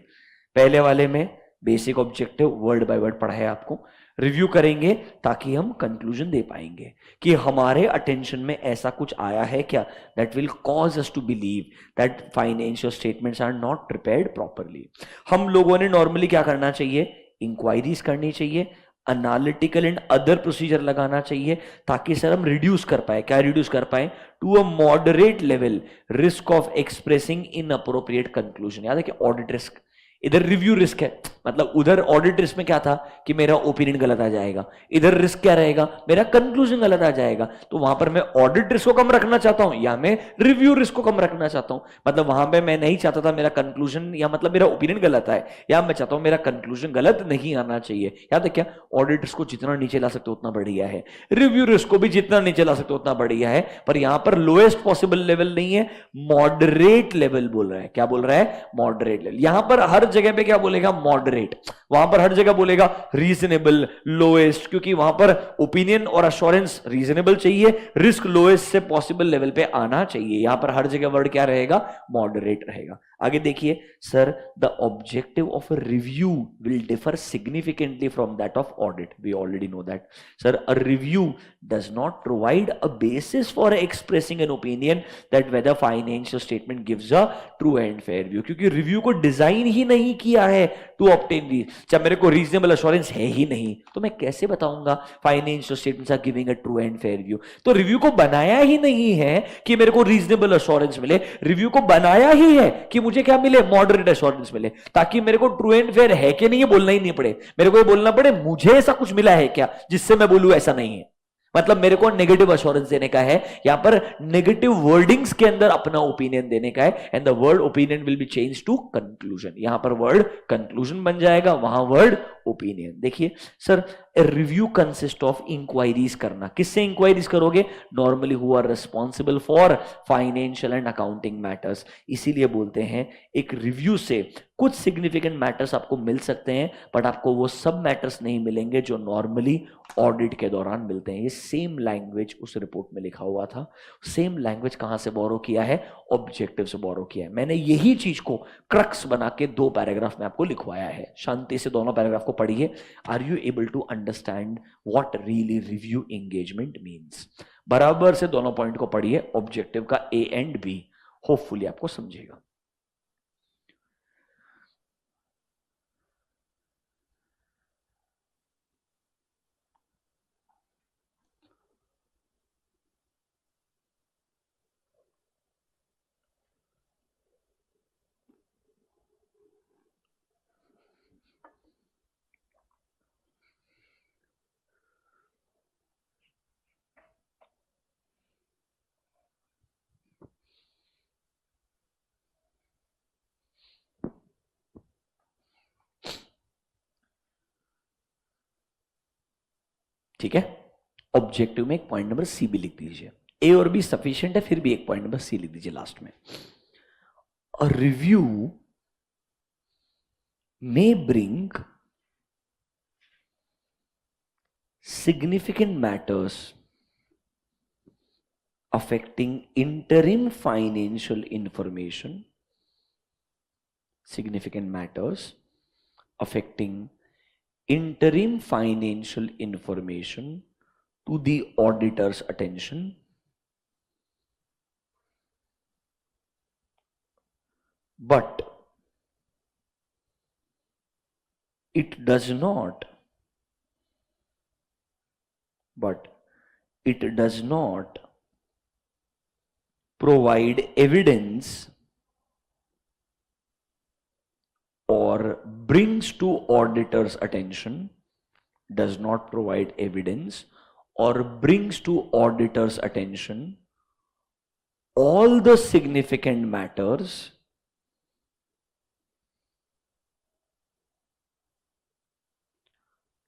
पहले वाले में basic objective word by word पढ़ा है आपको, रिव्यू करेंगे ताकि हम कंक्लूजन दे पाएंगे कि हमारे अटेंशन में ऐसा कुछ आया है क्या that will cause us to believe that financial statements are not prepared properly. हम लोगों ने नॉर्मली क्या करना चाहिए, इंक्वायरीज करनी चाहिए, एनालिटिकल एंड अदर प्रोसीजर लगाना चाहिए ताकि सर हम रिड्यूस कर पाए, क्या रिड्यूस कर पाए, to a moderate level risk of expressing inappropriate conclusion. याद है कि ऑडिट रिस्क, इधर रिव्यू रिस्क है, मतलब उधर ऑडिट रिस्क में क्या था कि मेरा ओपिनियन गलत आ जाएगा, इधर रिस्क क्या रहेगा, मेरा कंक्लूजन गलत आ जाएगा। तो वहां पर मैं ऑडिट रिस्क को कम रखना चाहता हूं या मैं रिव्यू रिस्क को कम रखना चाहता हूं। मतलब वहां पे मैं नहीं चाहता था मेरा कंक्लूजन या मतलब मेरा ओपिनियन गलत आए, या मैं चाहता हूं मेरा कंक्लूजन गलत नहीं आना चाहिए। याद है क्या, ऑडिट रिस्क को जितना नीचे ला सकते हो उतना बढ़िया है, रिव्यू रिस्क को भी जितना नीचे ला सकते हो उतना बढ़िया है, पर यहां पर लोएस्ट पॉसिबल लेवल नहीं है, मॉडरेट लेवल बोल रहा है। क्या बोल रहा है, मॉडरेट लेवल। यहां पर हर जगह पे क्या बोलेगा, मॉडरेट, वहां पर हर जगह बोलेगा रीजनेबल, लोएस्ट, क्योंकि वहां पर ओपिनियन और अश्योरेंस रीजनेबल चाहिए, रिस्क लोएस्ट से पॉसिबल लेवल पे आना चाहिए। यहां पर हर जगह वर्ड क्या रहेगा, मॉडरेट रहेगा। आगे देखिए, sir the objective of a review will differ significantly from that of audit. We already know that. Sir a review does not provide a basis for expressing an opinion that whether financial statement gives a true and fair view, क्योंकि review को design ही नहीं किया है to obtain दी। जब मेरे को reasonable assurance है ही नहीं तो मैं कैसे बताऊंगा financial statements are giving a true and fair view. तो रिव्यू को बनाया ही नहीं है कि मेरे को रीजनेबल एश्योरेंस मिले, रिव्यू को बनाया ही है कि मुझे क्या मिले, मॉडरेट एश्योरेंस मिले, ताकि मेरे को ट्रू एंड फेयर है कि नहीं ये बोलना ही नहीं पड़े, मेरे को ये बोलना पड़े मुझे ऐसा कुछ मिला है क्या जिससे मैं बोलूं ऐसा नहीं है। मतलब मेरे को नेगेटिव अश्योरेंस देने का है, यहां पर नेगेटिव वर्डिंग्स के अंदर अपना ओपिनियन देने का है, and the word opinion will be change to conclusion. यहां पर वर्ड कंक्लूजन बन जाएगा, वहां वर्ड ओपिनियन। देखिए sir, review consist of inquiries करना। किससे इंक्वायरीज करोगे, normally who are responsible for financial and accounting matters. इसीलिए बोलते हैं एक रिव्यू से कुछ सिग्निफिकेंट मैटर्स आपको मिल सकते हैं, बट आपको वो सब मैटर्स नहीं मिलेंगे जो नॉर्मली ऑडिट के दौरान मिलते हैं। ये सेम लैंग्वेज उस रिपोर्ट में लिखा हुआ था, सेम लैंग्वेज कहां से बोरो किया है, ऑब्जेक्टिव से बोरो किया है। मैंने यही चीज को क्रक्स बना के 2 पैराग्राफ में आपको लिखवाया है। शांति से दोनों पैराग्राफ को पढ़िए। Are you able to understand what really review engagement means. बराबर से दोनों पॉइंट को पढ़िए, ऑब्जेक्टिव का ए एंड बी, होपफुली आपको समझेगा। ठीक है, ऑब्जेक्टिव में एक पॉइंट नंबर सी भी लिख दीजिए। ए और बी सफिशिएंट है, फिर भी एक पॉइंट नंबर सी लिख दीजिए लास्ट में। A review may bring significant matters affecting interim financial information, significant matters affecting interim financial information to the auditor's attention, but it does not provide evidence or brings to auditor's attention, does not provide evidence or brings to auditor's attention all the significant matters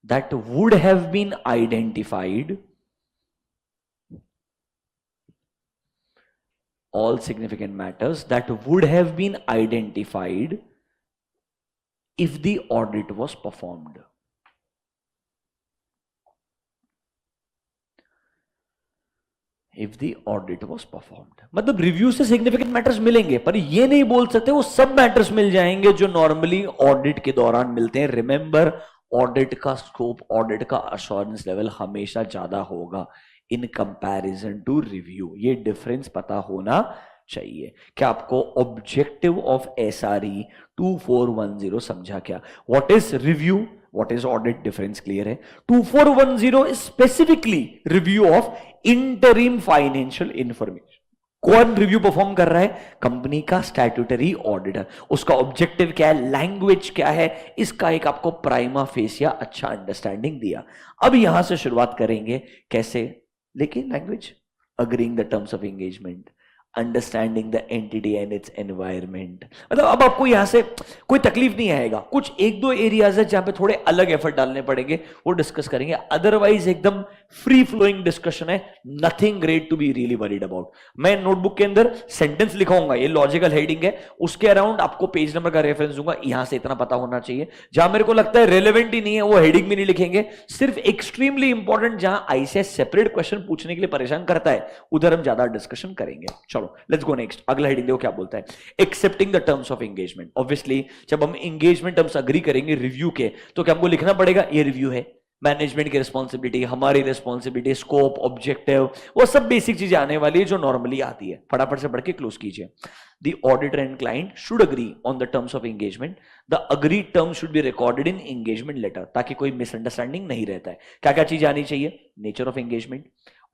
that would have been identified, all significant matters that would have been identified if the audit was performed. If the audit was performed, मतलब review से significant matters मिलेंगे, पर ये नहीं बोल सकते वो सब मैटर्स मिल जाएंगे जो नॉर्मली ऑडिट के दौरान मिलते हैं. रिमेंबर, ऑडिट का स्कोप, ऑडिट का अश्योरेंस लेवल हमेशा ज्यादा होगा इन कंपैरिजन टू रिव्यू. ये डिफरेंस पता होना चाहिए. क्या आपको ऑब्जेक्टिव ऑफ एसआरई 2410 समझा क्या? What is review, what is audit, difference clear है. 2410 is specifically review of interim financial information. कौन रिव्यू परफॉर्म कर रहा है? कंपनी का स्टैट्यूटरी ऑडिटर. उसका ऑब्जेक्टिव क्या है, लैंग्वेज क्या है, इसका एक आपको प्राइमा फेसिया अच्छा अंडरस्टैंडिंग दिया. अब यहां से शुरुआत करेंगे. कैसे? लेकिन language, agreeing the terms of engagement, understanding the entity and its environment. मतलब अब आपको यहां से कोई तकलीफ नहीं आएगा. कुछ एक दो एरियाज है जहां पे थोड़े अलग एफर्ट डालने पड़ेंगे, वो डिस्कस करेंगे. अदरवाइज एकदम फ्री फ्लोइंग डिस्कशन है. Nothing great to be really worried about. मैं नोटबुक के अंदर सेंटेंस लिखाऊंगा, ये लॉजिकल हेडिंग है, उसके अराउंड आपको पेज नंबर का रेफरेंस दूंगा. यहां से इतना पता होना चाहिए. जहां मेरे को लगता है रेलेवेंट ही नहीं है वो हेडिंग भी नहीं लिखेंगे. सिर्फ एक्सट्रीमली इंपॉर्टेंट जहां आईसीएस सेपरेट क्वेश्चन पूछने के लिए परेशान करता है उधर हम ज्यादा डिस्कशन करेंगे. चलो लेट्स गो नेक्स्ट. अगला हेडिंग देखो क्या बोलता है. Accepting the terms of engagement. Obviously जब हम एंगेजमेंट टर्म्स अग्री करेंगे रिव्यू के, तो क्या हमको लिखना पड़ेगा ये रिव्यू है, मैनेजमेंट की रिस्पॉन्सिबिलिटी, हमारी रिस्पॉन्सिबिलिटी, स्कोप, ऑब्जेक्टिव, वो सब बेसिक चीजें आने वाली है जो नॉर्मली आती है. फटाफट से पढ़ के क्लोज कीजिए. The auditor and client should agree on the terms of engagement. The agreed terms should be recorded in engagement letter, ताकि कोई मिसअंडरस्टैंडिंग नहीं रहता है. क्या क्या चीज आनी चाहिए? Nature of engagement,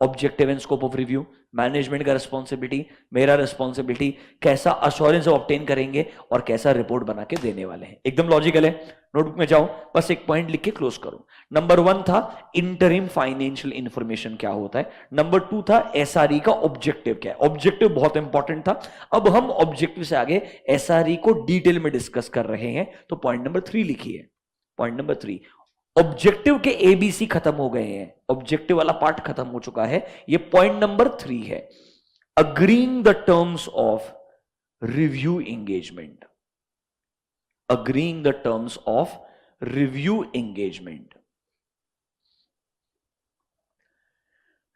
objective and scope of review, management का रिस्पॉन्सिबिलिटी, मेरा रिस्पॉन्सिबिलिटी, कैसा अश्योरेंस ऑब्टेन करेंगे और कैसा रिपोर्ट बना के देने वाले हैं. एकदम लॉजिकल है. नोटबुक में जाओ, बस एक पॉइंट लिख के क्लोज करो. नंबर 1 था इंटरिम फाइनेंशियल इंफॉर्मेशन क्या होता है. नंबर 2 था एसआरई का ऑब्जेक्टिव क्या है. ऑब्जेक्टिव बहुत इंपॉर्टेंट था. अब हम ऑब्जेक्टिव से आगे एसआरई को डिटेल में डिस्कस कर रहे हैं, तो पॉइंट नंबर 3 लिखिए. पॉइंट नंबर 3, ऑब्जेक्टिव के एबीसी खत्म हो गए हैं, ऑब्जेक्टिव वाला पार्ट खत्म हो चुका है. ये पॉइंट नंबर 3 है. Agreeing the terms of review engagement. Agreeing the terms of review engagement.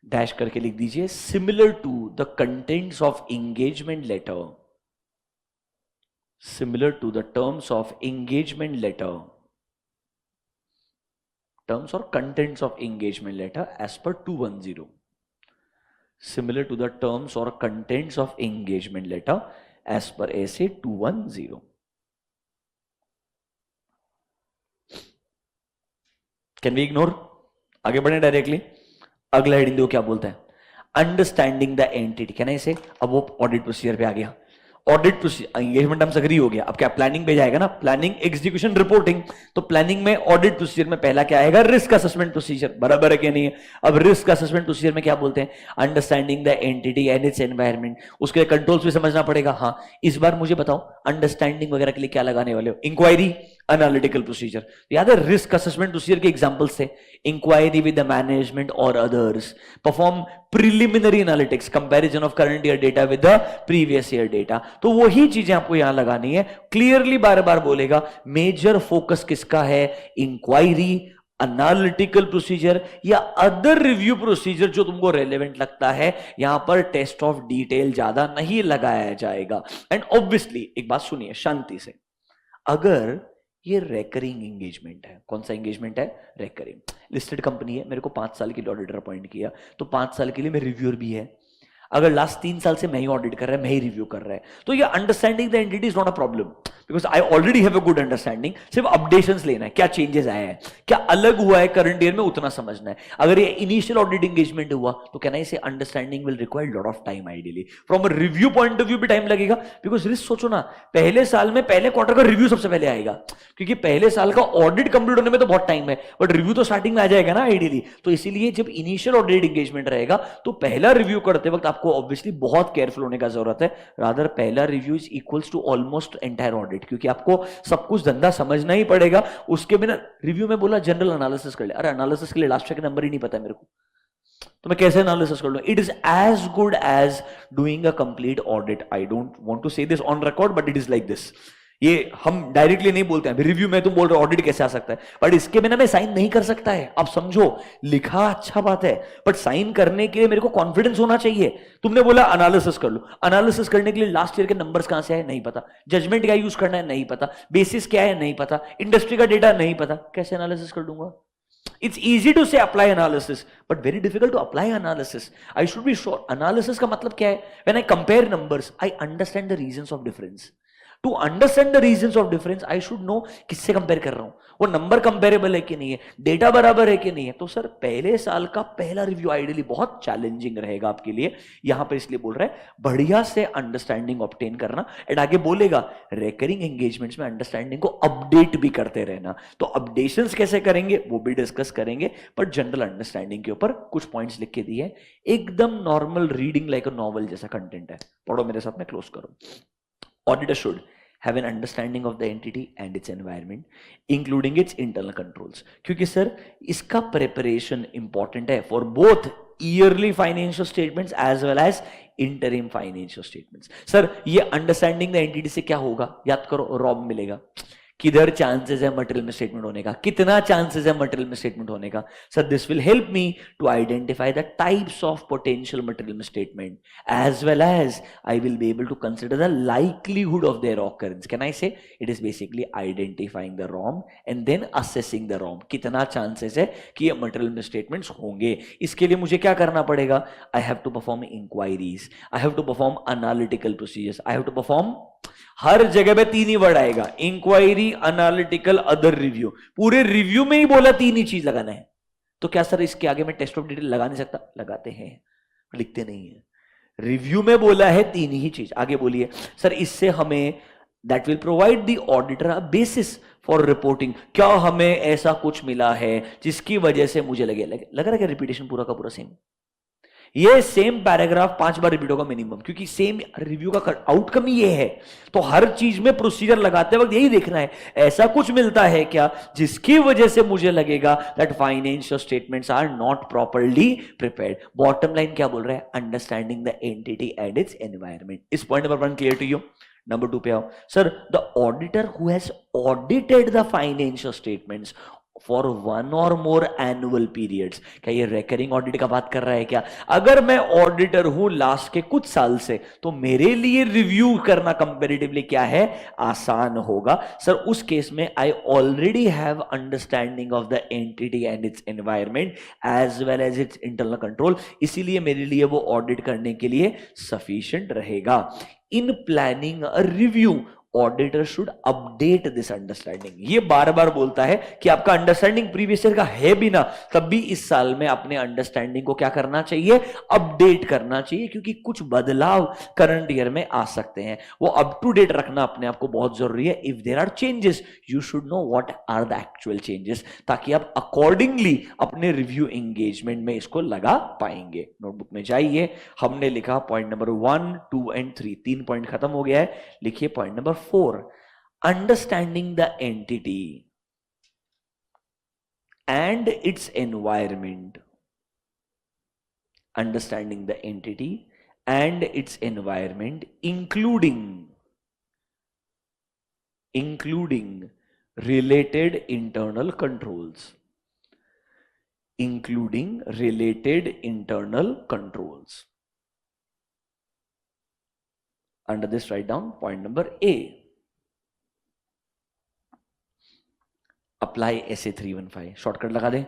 Dash करके लिख दीजिए. Similar to the contents of engagement letter, similar to the terms of engagement letter, terms or contents of engagement letter as per 210. Similar to the terms or contents of engagement letter as per SA 210. Can we ignore? आगे बढ़े directly. अगला heading देखो क्या बोलता है. Understanding the entity. क्या नहीं से, अब वो ऑडिट प्रोसीजर पे आ गया. ऑडिट एंगेजमेंट टर्म्स अग्री हो गया. अब क्या प्लानिंग पे जाएगा ना, प्लानिंग, एग्जीक्यूशन, रिपोर्टिंग. तो प्लानिंग में ऑडिट प्रोसीजर में पहला क्या आएगा? Risk assessment procedure. बराबर है क्या नहीं है? अब रिस्क असेसमेंट प्रोसीजर में क्या बोलते हैं? Understanding the entity and its environment. उसके कंट्रोल्स भी समझना पड़ेगा. हाँ, इस बार मुझे बताओ अंडरस्टैंडिंग वगैरह के लिए क्या लगाने वाले हो? Inquiry, analytical procedure. याद है रिस्क असेसमेंट प्रोसीजर के एग्जांपल्स थे. इंक्वायरी विद द मैनेजमेंट और others, perform preliminary analytics, comparison of current year data with the previous year data. तो वही चीजें आपको यहां लगानी है. क्लियरली बार बार बोलेगा. मेजर फोकस किसका है? इंक्वायरी, एनालिटिकल प्रोसीजर या अदर रिव्यू प्रोसीजर जो तुमको रेलेवेंट लगता है. यहां पर टेस्ट ऑफ डिटेल ज्यादा नहीं लगाया जाएगा. एंड ऑब्वियसली एक बात सुनिए शांति से, अगर ये रेकरिंग एंगेजमेंट है, कौन सा एंगेजमेंट है? रेकरिंग. लिस्टेड कंपनी है, मेरे को 5 साल के लिए ऑडिटर अपॉइंट किया, तो 5 साल के लिए मैं रिव्यूअर भी है. अगर लास्ट 3 साल से मैं ही ऑडिट कर रहा है, मैं ही रिव्यू कर रहा है, तो ये understanding the entity is not a problem, because I already have a good understanding. सिर्फ अपडेशंस लेना है, क्या चेंजेस आए हैं, क्या अलग हुआ है करंट ईयर में, उतना समझना है. अगर ये इनिशियल ऑडिट एंगेजमेंट हुआ तो कैन आई से understanding will require lot of time. Ideally from a review point of view भी टाइम लगेगा, बिकॉज रिस्क सोचो ना, पहले साल में पहले क्वार्टर का रिव्यू सबसे पहले आएगा, क्योंकि पहले साल का ऑडिट कंप्लीट होने में तो बहुत टाइम है, बट रिव्यू तो स्टार्टिंग में आ जाएगा ना आइडियली. तो इसीलिए जब इनिशियल ऑडिट एंगेजमेंट रहेगा तो पहला रिव्यू करते वक्त आपको ऑब्वियसली बहुत केयरफुल होने का जरूरत है. रादर पहला review is equals to almost entire audit, क्योंकि आपको सब कुछ धंधा समझना ही पड़ेगा. उसके बिना रिव्यू में बोला जनरल एनालिसिस कर ले, अरे एनालिसिस के लिए लास्ट के नंबर ही नहीं पता है मेरे को, तो मैं कैसे एनालिसिस कर लूं. It is as good as doing a complete audit. I don't want to say this on record, but it is like this. ये हम डायरेक्टली नहीं बोलते हैं, रिव्यू में तुम बोल रहे हो ऑडिट कैसे आ सकता है, बट इसके बिना मैं साइन नहीं कर सकता है. आप समझो, लिखा अच्छा बात है, बट साइन करने के लिए मेरे को कॉन्फिडेंस होना चाहिए. तुमने बोला एनालिसिस कर लो, एनालिसिस करने के लिए लास्ट ईयर के नंबर्स कहां से आए नहीं पता, जजमेंट क्या यूज करना है नहीं पता, बेसिस क्या है नहीं पता, इंडस्ट्री का डेटा नहीं पता, कैसे एनालिसिस कर दूंगा. It's easy to say apply analysis, but very difficult to apply analysis. I should be sure. Analysis का मतलब क्या है? When I compare numbers, I understand the reasons of difference. To understand the reasons of difference, I should know किससे compare कर रहा हूं, वो number comparable है कि नहीं है, डेटा बराबर है कि नहीं है. तो सर पहले साल का पहला रिव्यू आइडियली बहुत चैलेंजिंग रहेगा आपके लिए. यहां पर इसलिए बोल रहा है बढ़िया से अंडरस्टैंडिंग ऑब्टेन करना. एंड आगे बोलेगा रेकरिंग एंगेजमेंट्स में अंडरस्टैंडिंग को अपडेट भी करते रहना. तो अपडेशंस कैसे करेंगे वो भी डिस्कस करेंगे, बट जनरल अंडरस्टैंडिंग के ऊपर कुछ पॉइंट्स लिख के दिए हैं. एकदम normal reading like a novel जैसा कंटेंट है. पढ़ो मेरे साथ में, क्लोज करो. Auditor should have an understanding of the entity and its environment, including its internal controls. क्योंकि सर इसका preparation important है for both yearly financial statements as well as interim financial statements. Sir ये understanding the entity से क्या होगा, याद करो, Rob मिलेगा. किधर चांसेस है मटेरियल में स्टेटमेंट होने का, कितना चांसेस है मटेरियल में स्टेटमेंट होने का. Sir this will help me to identify the types of potential material misstatement as well as I will be able to consider the likelihood of their occurrence. Can I say it is basically identifying the ROMM and then assessing the ROMM. कितना chances है कि ये material में statements होंगे. इसके लिए मुझे क्या करना पड़ेगा, I have to perform inquiries, I have to perform analytical procedures, I have to perform, हर जगह पे 3 ही वर्ड आएगा, इंक्वायरी, एनालिटिकल, अदर रिव्यू. पूरे रिव्यू में ही बोला 3 ही चीज लगाना है. तो क्या सर इसके आगे मैं टेस्ट ऑफ डिटेल लगा नहीं सकता? लगाते हैं, लिखते नहीं है. रिव्यू में बोला है 3 ही चीज. आगे बोलिए सर इससे हमें, that will provide the auditor a basis for reporting. क्या हमें ऐसा कुछ मिला है जिसकी वजह से मुझे लग रहा है कि रिपीटेशन पूरा का पूरा सेम, ये सेम पैराग्राफ 5 बार रिपीट होगा मिनिमम, क्योंकि सेम रिव्यू का आउटकम ही ये है. तो हर चीज में प्रोसीजर लगाते वक्त यही देखना है, ऐसा कुछ मिलता है क्या जिसकी वजह से मुझे लगेगा that financial statements are not properly prepared. Bottom line क्या बोल रहा है, understanding the entity and its environment. इस point number 1 clear to you. Number 2 पे आओ. Sir the auditor who has audited the financial statements for 1 और मोर annual periods. क्या ये रेकरिंग ऑडिट का बात कर रहा है क्या? अगर मैं ऑडिटर हूं लास्ट के कुछ साल से, तो मेरे लिए रिव्यू करना कंपैरेटिवली क्या है, आसान होगा. सर उस केस में I already have understanding of the entity and its environment as well as its internal control. इसीलिए मेरे लिए वो ऑडिट करने के लिए सफिशिएंट रहेगा. In planning a review auditor should update this understanding. ये बार बार बोलता है कि आपका अंडरस्टैंडिंग प्रीवियस ईयर का है भी ना, तब भी इस साल में अपने अंडरस्टैंडिंग को क्या करना चाहिए, अपडेट करना चाहिए, क्योंकि कुछ बदलाव करंट ईयर में आ सकते हैं. वो अप टू डेट रखना अपने आप को बहुत जरूरी है. If there are changes you should know what are the actual changes, ताकि आप अकॉर्डिंगली अपने रिव्यू एंगेजमेंट में इसको लगा पाएंगे. नोटबुक में जाइए, हमने लिखा पॉइंट नंबर 1, 2 एंड 3, 3 पॉइंट खत्म हो गया है. लिखिए point number 4, understanding the entity and its environment. Understanding the entity and its environment, including related internal controls. Including related internal controls. Under this, write down point number A. Apply SA 315. Shortcut लगा दे.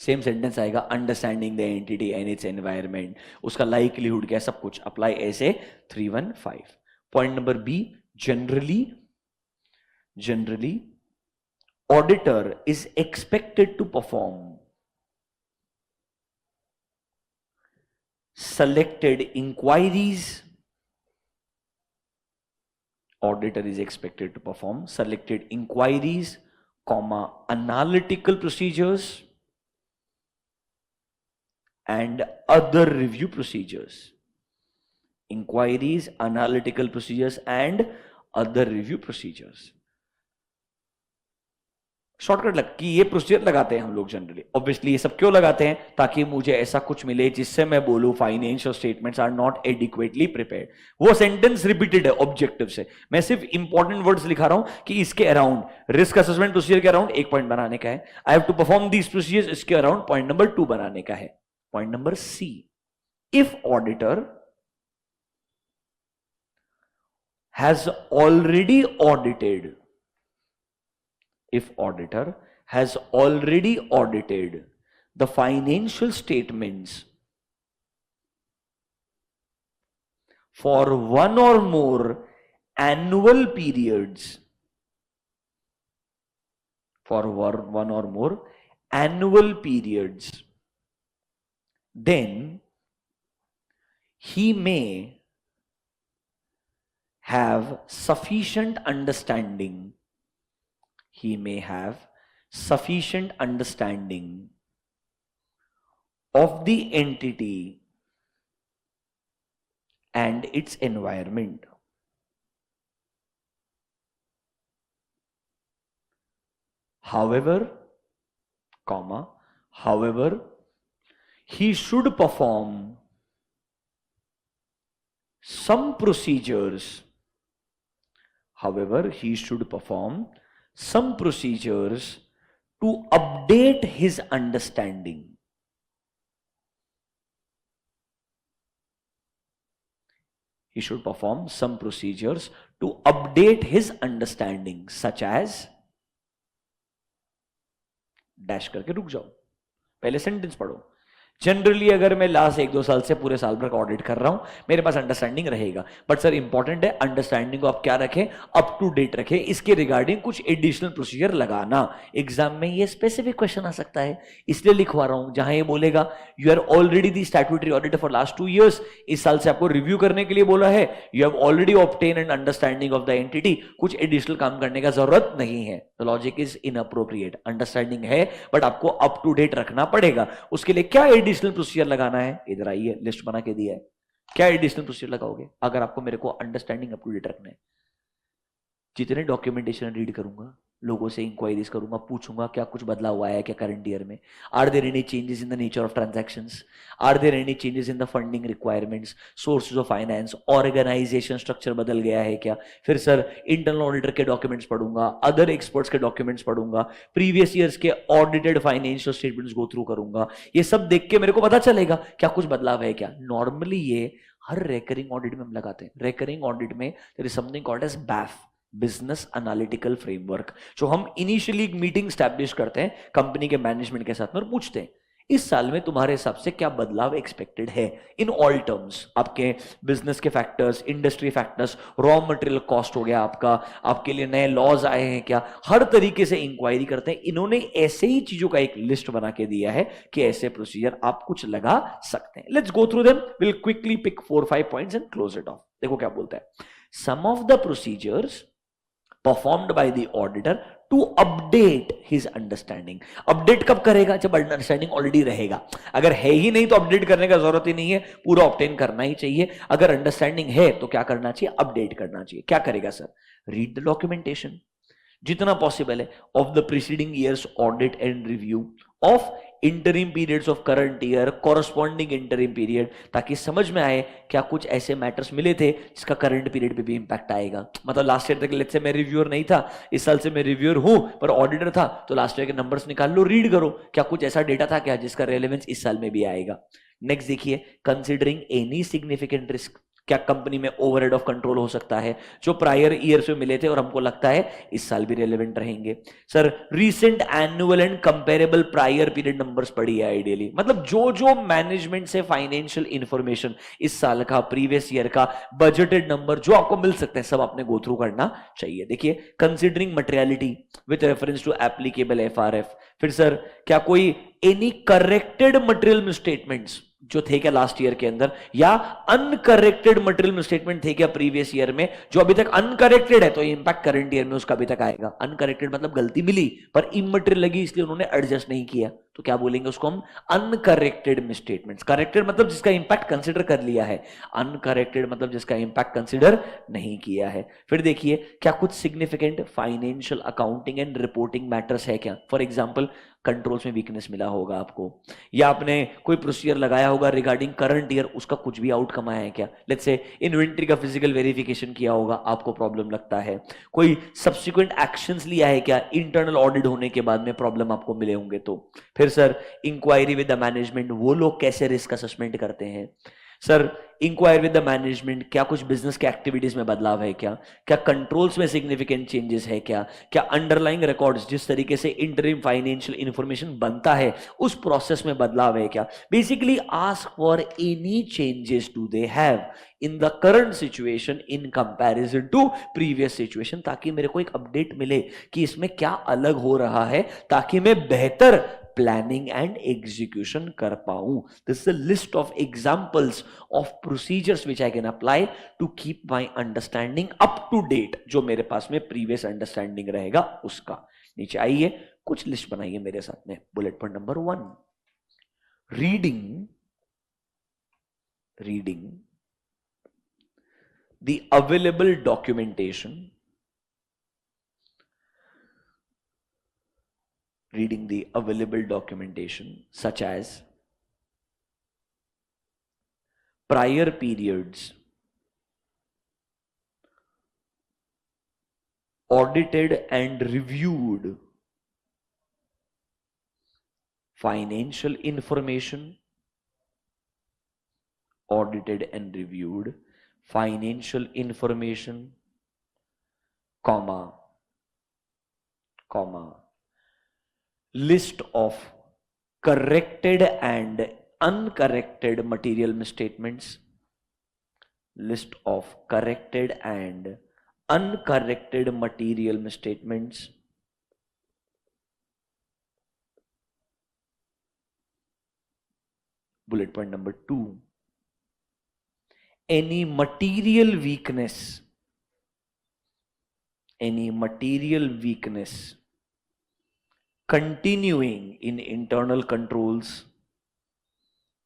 Same sentence आएगा, understanding the entity and its environment, उसका likelihood क्या, सब कुछ apply ऐसे 315. Point number B, generally auditor is expected to perform selected inquiries. Auditor is expected to perform selected inquiries, comma, analytical procedures and other review procedures. Inquiries, analytical procedures and other review procedures. Shortcut लग कि ये procedure लगाते हैं हम लोग generally. Obviously ये सब क्यों लगाते हैं, ताकि मुझे ऐसा कुछ मिले जिससे मैं बोलूं financial statements are not adequately prepared. वो सेंटेंस रिपीटेड है ऑब्जेक्टिव से, मैं सिर्फ इंपॉर्टेंट वर्ड्स लिखा रहा हूं कि इसके अराउंड रिस्क असेसमेंट प्रोसीजर के अराउंड एक पॉइंट बनाने का है. I have to perform these procedures, इसके अराउंड पॉइंट नंबर 2 बनाने का है. Point number C, if auditor has already audited, if auditor has already audited the financial statements for one or more annual periods, for one or more annual periods, then he may have sufficient understanding, he may have sufficient understanding of the entity and its environment. However, he should perform some procedures. However, he should perform some procedures to update his understanding. He should perform some procedures to update his understanding, such as dash करके रुक जाओ, पहले sentence पढ़ो. Generally अगर मैं last 1-2 साल से पूरे साल भर का ऑडिट कर रहा हूं, मेरे पास अंडरस्टैंडिंग रहेगा. बट सर इंपॉर्टेंट है अंडरस्टैंडिंग को आप क्या रखें, अप टू डेट रखें. इसके रिगार्डिंग कुछ एडिशनल प्रोसीजर लगाना. एग्जाम में ये स्पेसिफिक क्वेश्चन आ सकता है, इसलिए लिखवा रहा हूं. जहां ये बोलेगा you are already the statutory auditor for last 2 years, इस साल से आपको रिव्यू करने के लिए बोला है, you have already obtain an understanding of the entity, कुछ एडिशनल काम करने का जरूरत नहीं है. The logic is inappropriate. Understanding है बट आपको अप टू डेट रखना पड़ेगा. उसके लिए क्या एडिशनल प्रोसीजर लगाना है, इधर आइए, लिस्ट बना के दिया है. क्या एडिशनल प्रोसीजर लगाओगे अगर आपको मेरे को अंडरस्टैंडिंग अप टू डेट रखना है? जितने डॉक्यूमेंटेशन रीड करूंगा, लोगों से इंक्वायरीज करूंगा, पूछूंगा क्या कुछ बदला हुआ है क्या करंट ईयर में, are there any changes in the nature of transactions, are there any changes in the funding requirements, sources of finance, organization structure बदल गया है क्या. फिर सर इंटरनल ऑडिटर के डॉक्यूमेंट्स पढ़ूंगा, अदर एक्सपर्ट्स के डॉक्यूमेंट्स पढ़ूंगा, प्रीवियस ईयर्स के audited financial statements go through करूंगा. ये सब देख के मेरे को पता चलेगा क्या कुछ बदलाव है क्या. नॉर्मली ये हर रेकरिंग ऑडिट में हम लगाते हैं. रेकरिंग ऑडिट में there is something called as BAF, business analytical framework, जो हम इनिशियली एक मीटिंग स्टैब्लिश करते हैं कंपनी के मैनेजमेंट के साथ में और पूछते हैं इस साल में तुम्हारे हिसाब से क्या बदलाव एक्सपेक्टेड है इन ऑल टर्म्स. आपके बिजनेस के factors, industry factors, raw material cost हो गया आपका, आपके लिए नए लॉज आए हैं क्या, हर तरीके से इंक्वायरी करते हैं. इन्होंने ऐसे ही चीजों का एक लिस्ट बना के दिया है कि ऐसे प्रोसीजर आप कुछ लगा सकते हैं. Let's go through them, will quickly pick 4-5 points and close it off. देखो क्या बोलता है. Some of the procedures performed by the auditor to update his understanding. Update कब करेगा, जब अंडरस्टैंडिंग ऑलरेडी रहेगा. अगर है ही नहीं तो अपडेट करने का जरूरत ही नहीं है, पूरा ऑब्टेन करना ही चाहिए. अगर अंडरस्टैंडिंग है तो क्या करना चाहिए, अपडेट करना चाहिए. क्या करेगा सर, रीड द डॉक्यूमेंटेशन जितना पॉसिबल है of the preceding years audit and review of interim periods of current year, corresponding interim period, ताकि समझ में आए क्या कुछ ऐसे मैटर्स मिले थे जिसका करंट पीरियड पे भी इंपैक्ट आएगा. मतलब लास्ट ईयर तक लेट्स से मैं रिव्यूअर नहीं था, इस साल से मैं रिव्यूअर हूं पर ऑडिटर था, तो लास्ट ईयर के नंबर्स निकाल लो, रीड करो क्या कुछ ऐसा डेटा था क्या जिसका रेलेवेंस इस साल में भी आएगा. नेक्स्ट देखिए, कंसिडरिंग एनी सिग्निफिकेंट रिस्क. क्या कंपनी में ओवरहेड ऑफ कंट्रोल हो सकता है जो प्रायर ईयर से मिले थे और हमको लगता है इस साल भी रेलेवेंट रहेंगे? Sir recent annual and comparable prior period numbers पढ़िए आइडियली, मतलब जो जो मैनेजमेंट से फाइनेंशियल इंफॉर्मेशन इस साल का, प्रीवियस ईयर का बजटेड नंबर जो आपको मिल सकते हैं सब आपने गो थ्रू करना चाहिए। देखिए considering materiality with reference to applicable FRF. फिर सर क्या कोई एनी करेक्टेड मटेरियल स्टेटमेंट्स जो थे क्या लास्ट ईयर के अंदर, या अनकरेक्टेड मटेरियल स्टेटमेंट थे क्या प्रीवियस ईयर में, जो अभी तक अनकरेक्टेड है तो इंपैक्ट करंट ईयर में उसका अभी तक आएगा। अनकरेक्टेड मतलब गलती मिली पर इमटेरियल लगी इसलिए उन्होंने एडजस्ट नहीं किया, तो क्या बोलेंगे उसको हम? Uncorrected statements. करेक्टेड मतलब जिसका इंपैक्ट कंसिडर कर लिया है, अनकरेक्टेड मतलब जिसका इंपैक्ट कंसिडर नहीं किया है। फिर देखिए क्या कुछ significant financial accounting and reporting matters है क्या? फॉर एग्जांपल कंट्रोल्स में वीकनेस मिला होगा आपको, या आपने कोई प्रोसीजर लगाया होगा रिगार्डिंग करंट ईयर, उसका कुछ भी आउटकम आया है क्या? लेट्स से इन्वेंट्री का फिजिकल वेरिफिकेशन किया होगा, आपको प्रॉब्लम लगता है, कोई सब्सिक्वेंट एक्शंस लिया है क्या इंटरनल ऑडिट होने के बाद में, प्रॉब्लम आपको मिले होंगे तो। फिर sir inquiry with the management, वो लोग कैसे रिस्क असेसमेंट करते हैं? Sir inquire with the management, क्या कुछ बिजनेस के एक्टिविटीज में बदलाव है क्या? क्या कंट्रोल्स में सिग्निफिकेंट चेंजेस है क्या? क्या अंडरलाइंग रिकॉर्ड्स जिस तरीके से इंटरिम फाइनेंशियल इंफॉर्मेशन बनता है उस प्रोसेस में बदलाव है क्या? Basically ask for any changes do they have in the current situation in comparison to previous situation, ताकि मेरे को एक अपडेट मिले कि इसमें क्या अलग हो रहा है, ताकि मैं बेहतर प्लानिंग एंड एग्जीक्यूशन कर पाऊं। This is a list of examples of procedures which I can apply to keep my understanding up to date, जो मेरे पास में प्रीवियस अंडरस्टैंडिंग रहेगा उसका। नीचे आइए कुछ लिस्ट बनाइए मेरे साथ में। Bullet point number 1, reading the available documentation, reading the available documentation such as prior periods, audited and reviewed financial information, audited and reviewed financial information, comma, list of corrected and uncorrected material misstatements, list of corrected and uncorrected material misstatements, bullet point number 2, any material weakness continuing in internal controls,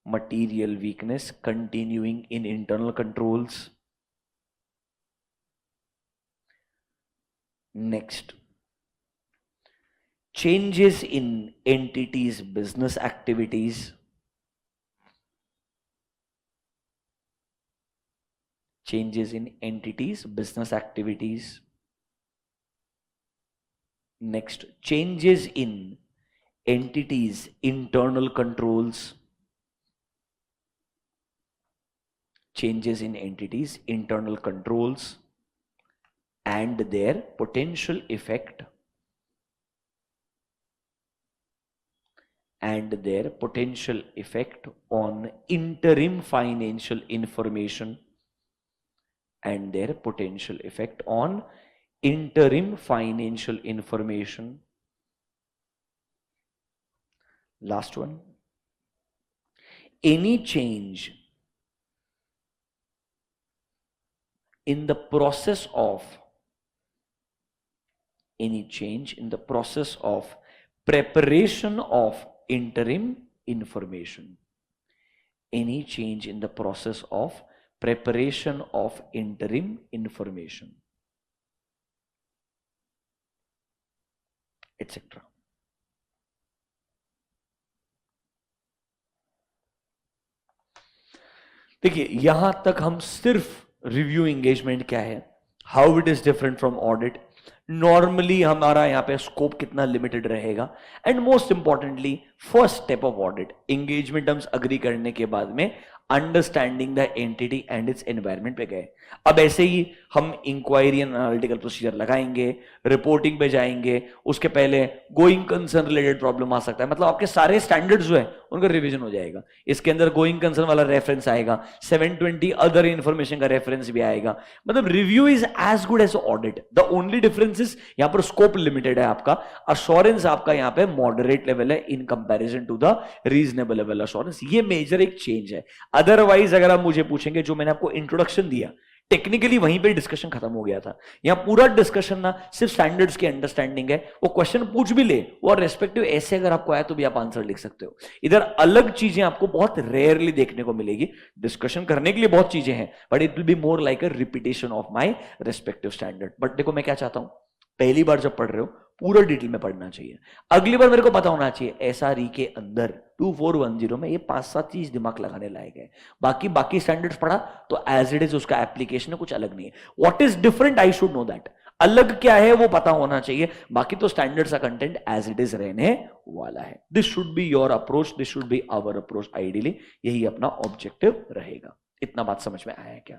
material weakness continuing in internal controls. Next, changes in entities' business activities, changes in entities' business activities. Next, changes in entities' internal controls, changes in entities' internal controls and their potential effect on interim financial information and their potential effect on interim financial information. Last one, any change in the process of preparation of interim information, any change in the process of preparation of interim information, etc. देखिए यहां तक हम सिर्फ review engagement क्या है, how it is different from audit, normally हमारा यहां पे स्कोप कितना लिमिटेड रहेगा, and most importantly first step of audit engagement terms agree करने के बाद में understanding the entity and its environment पे गए। अब ऐसे ही हम इंक्वायरी एंड एनालिटिकल प्रोसीजर लगाएंगे, रिपोर्टिंग पे जाएंगे, उसके पहले गोइंग कंसर्न रिलेटेड प्रॉब्लम आ सकता है, मतलब आपके सारे स्टैंडर्ड्स जो है उनका रिवीजन हो जाएगा। इसके अंदर गोइंग कंसर्न वाला रेफरेंस आएगा, 720 अदर इंफॉर्मेशन का रेफरेंस भी आएगा। मतलब review is as good as audit, the only difference is यहां पर स्कोप लिमिटेड है आपका, अश्योरेंस आपका यहां पे मॉडरेट लेवल है in comparison to the reasonable level assurance. ये मेजर एक चेंज है। अदरवाइज अगर आप मुझे पूछेंगे, जो मैंने आपको इंट्रोडक्शन दिया, टेक्निकली वहीं पे डिस्कशन खत्म हो गया था। यहां पूरा डिस्कशन ना सिर्फ स्टैंडर्ड्स की अंडरस्टैंडिंग है। वो क्वेश्चन पूछ भी ले, वो रेस्पेक्टिव ऐसे अगर आपको आया तो भी आप आंसर लिख सकते हो। इधर अलग चीजें आपको बहुत रेयरली देखने को मिलेगी। डिस्कशन करने के लिए बहुत चीजें हैं, but it will be more like a repetition of my respective standard. But देखो मैं क्या चाहता हूं, पहली बार जब पढ़ रहे हो पूरा डिटेल में पढ़ना चाहिए। अगली बार मेरे को पता होना चाहिए एसआरई के अंदर 2410 में ये 5-7 चीज दिमाग लगाने लायक है। बाकी स्टैंडर्ड्स पढ़ा तो एज इट इज उसका एप्लीकेशन है, कुछ अलग नहीं है। What is different I should know that, अलग क्या है वो पता होना चाहिए। बाकी तो स्टैंडर्ड्स का कंटेंट एज इट इज रहने वाला है। This should be your approach, this should be our approach. Ideally यही अपना ऑब्जेक्टिव रहेगा। इतना बात समझ में आया क्या?